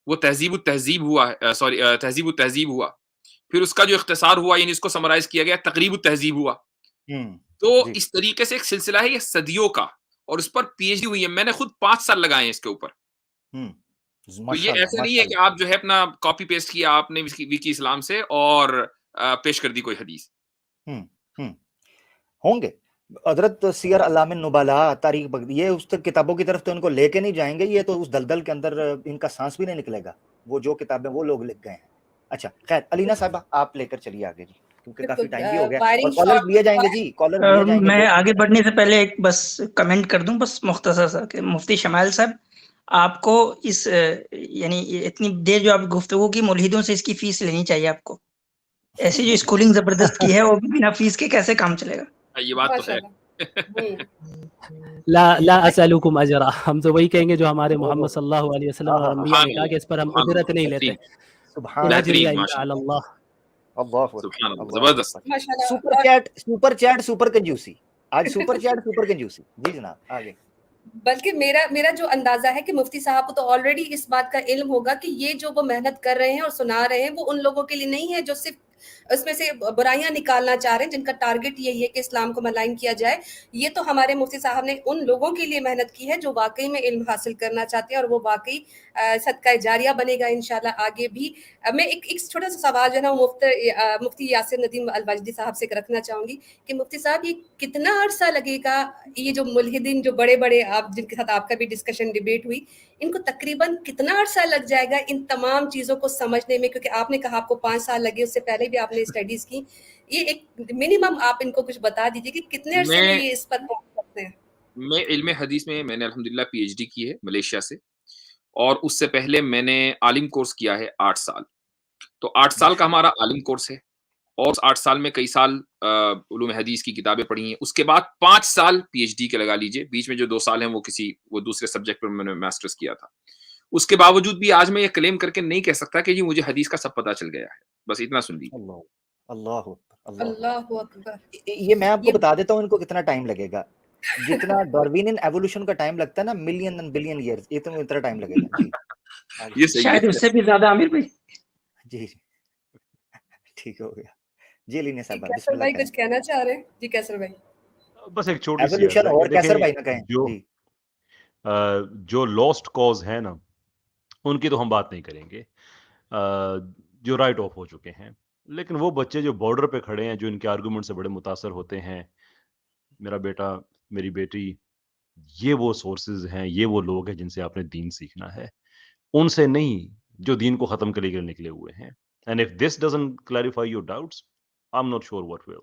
وہ تہذیب التہذیب ہوا ہے, تہذیب التہذیب ہوا. پھر اس کا جو اختصار ہوا یعنی اس کو سمرائز کیا گیا تقریب التہذیب ہوا. تو اس طریقے سے ایک سلسلہ ہے یہ صدیوں کا, اور اس پر پی ایچ ڈی ہوئی ہے. میں نے خود 5 سال لگائے ہیں اس کے اوپر. تو یہ ایسا نہیں ہے کہ آپ جو ہے اپنا کاپی پیسٹ کیا آپ نے وکی اسلام سے اور پیش کر دی کوئی حدیث. ہوں گے حضرت سیر علام النبلاء تاریخ بغدادی, یہ اس کتابوں کی طرف تو ان کو لے کے نہیں جائیں گے, یہ تو اس دلدل کے اندر ان کا سانس بھی نہیں نکلے گا. وہ جو کتابیں وہ لوگ لکھ گئے ہیں. اچھا خیر, علینا صاحبہ آپ لے کر چلیے آگے جی, کیونکہ کافی ٹائم بھی ہو گیا اور کالر لیے جائیں گے. جی کالر لیے جائیں گے. میں آگے بڑھنے سے پہلے ایک بس کمنٹ کر دوں, بس مختصر سا, کہ مفتی شمائل صاحب آپ کو اس یعنی اتنی دیر جو آپ گفتگو کی, ملحدوں سے اس کی فیس لینی چاہیے آپ کو. ایسی جو اسکولنگ زبردست کی ہے وہ بنا فیس کے کیسے کام چلے گا. یہ بات تو ہے. لا اسالکم اجرا, ہم تو وہی کہیں گے جو ہمارے محمد صلی اللہ علیہ وسلم اور انبیاء نے کہا کہ اس پر ہم اجرت نہیں لیتے. سبحان اللہ. زبردست. سپر چیٹ سپر کنجوسی, آج سپر چیٹ سپر کنجوسی. جی جناب آگے. بلکہ میرا جو اندازہ ہے کہ مفتی صاحب کو تو آلریڈی اس بات کا علم ہوگا کہ یہ جو وہ محنت کر رہے ہیں اور سنا رہے ہیں وہ ان لوگوں کے لیے نہیں ہے جو صرف اس میں سے برائیاں نکالنا چاہ رہے ہیں, جن کا ٹارگٹ یہی ہے کہ اسلام کو ملائن کیا جائے. یہ تو ہمارے مفتی صاحب نے ان لوگوں کے لیے محنت کی ہے جو واقعی میں علم حاصل کرنا چاہتے ہیں, اور وہ واقعی صدقہ جاریہ بنے گا انشاءاللہ آگے بھی. میں ایک چھوٹا سا سوال جو ہے نا مفتی یاسر ندیم الواجدی صاحب سے رکھنا چاہوں گی کہ مفتی صاحب یہ کتنا عرصہ لگے گا, یہ جو ملحدین جو بڑے بڑے آپ جن کے ساتھ آپ کا بھی ڈسکشن ڈیبیٹ ہوئی, ان کو تقریباً کتنا عرصہ لگ جائے گا ان تمام چیزوں کو سمجھنے میں, کیونکہ آپ نے کہا آپ کو 5 سال لگے, اس سے پہلے بھی آپ نے اسٹڈیز کی. یہ ایک منیمم آپ ان کو کچھ بتا دیجیے کہ کتنے عرصے میں یہ اس پر پہنچ سکتے ہیں. میں علم حدیث میں نے الحمدللہ پی ایچ ڈی کی ہے ملیشیا سے, اور اس سے پہلے میں نے عالم کورس کیا ہے 8 سال. تو 8 سال کا ہمارا عالم کورس ہے, اور 8 سال میں کئی سال علوم حدیث کی کتابیں پڑھی ہیں. اس کے بعد 5 سال پی ایچ ڈی کے لگا لیجئے, بیچ میں جو 2 سال ہیں وہ دوسرے سبجیکٹ پر میں نے ماسٹرز کیا تھا. اس کے باوجود بھی آج میں یہ کلیم کر کے نہیں کہہ سکتا کہ جی مجھے حدیث کا سب پتہ چل گیا ہے. بس اتنا سن لیجیے. اللہ اکبر. یہ میں آپ کو بتا دیتا ہوں ان کو کتنا ٹائم لگے گا. جتنا ڈاروینین ایوولوشن کا ٹائم لگتا ہے نا, ملین اینڈ بلین ایئرز, اتنا ٹائم لگے گا. جی یہ صحیح شاید اس سے بھی زیادہ عامر بھائی. جی ٹھیک ہو گیا. جی لینے صاحب کیسر بھائی کچھ کہنا چاہ رہے ہیں. جی کیسر بھائی بس ایک چھوٹی سی ایوولوشن اور کیسر بھائی نہ کہیں. جو لاسٹ کاز ہے نا ان کی تو ہم بات نہیں کریں گے, جو رائٹ آف ہو چکے ہیں. لیکن وہ بچے جو بارڈر پہ کھڑے ہیں, جو ان کے آرگومنٹ سے بڑے متاثر ہوتے ہیں, میرا بیٹا میری بیٹی, یہ وہ سورسز ہیں, یہ وہ لوگ ہیں جن سے آپ نے دین سیکھنا ہے, ان سے نہیں جو دین کو ختم کرنے کے لیے نکلے ہوئے ہیں. And if this doesn't clarify your doubts, I'm not sure what will.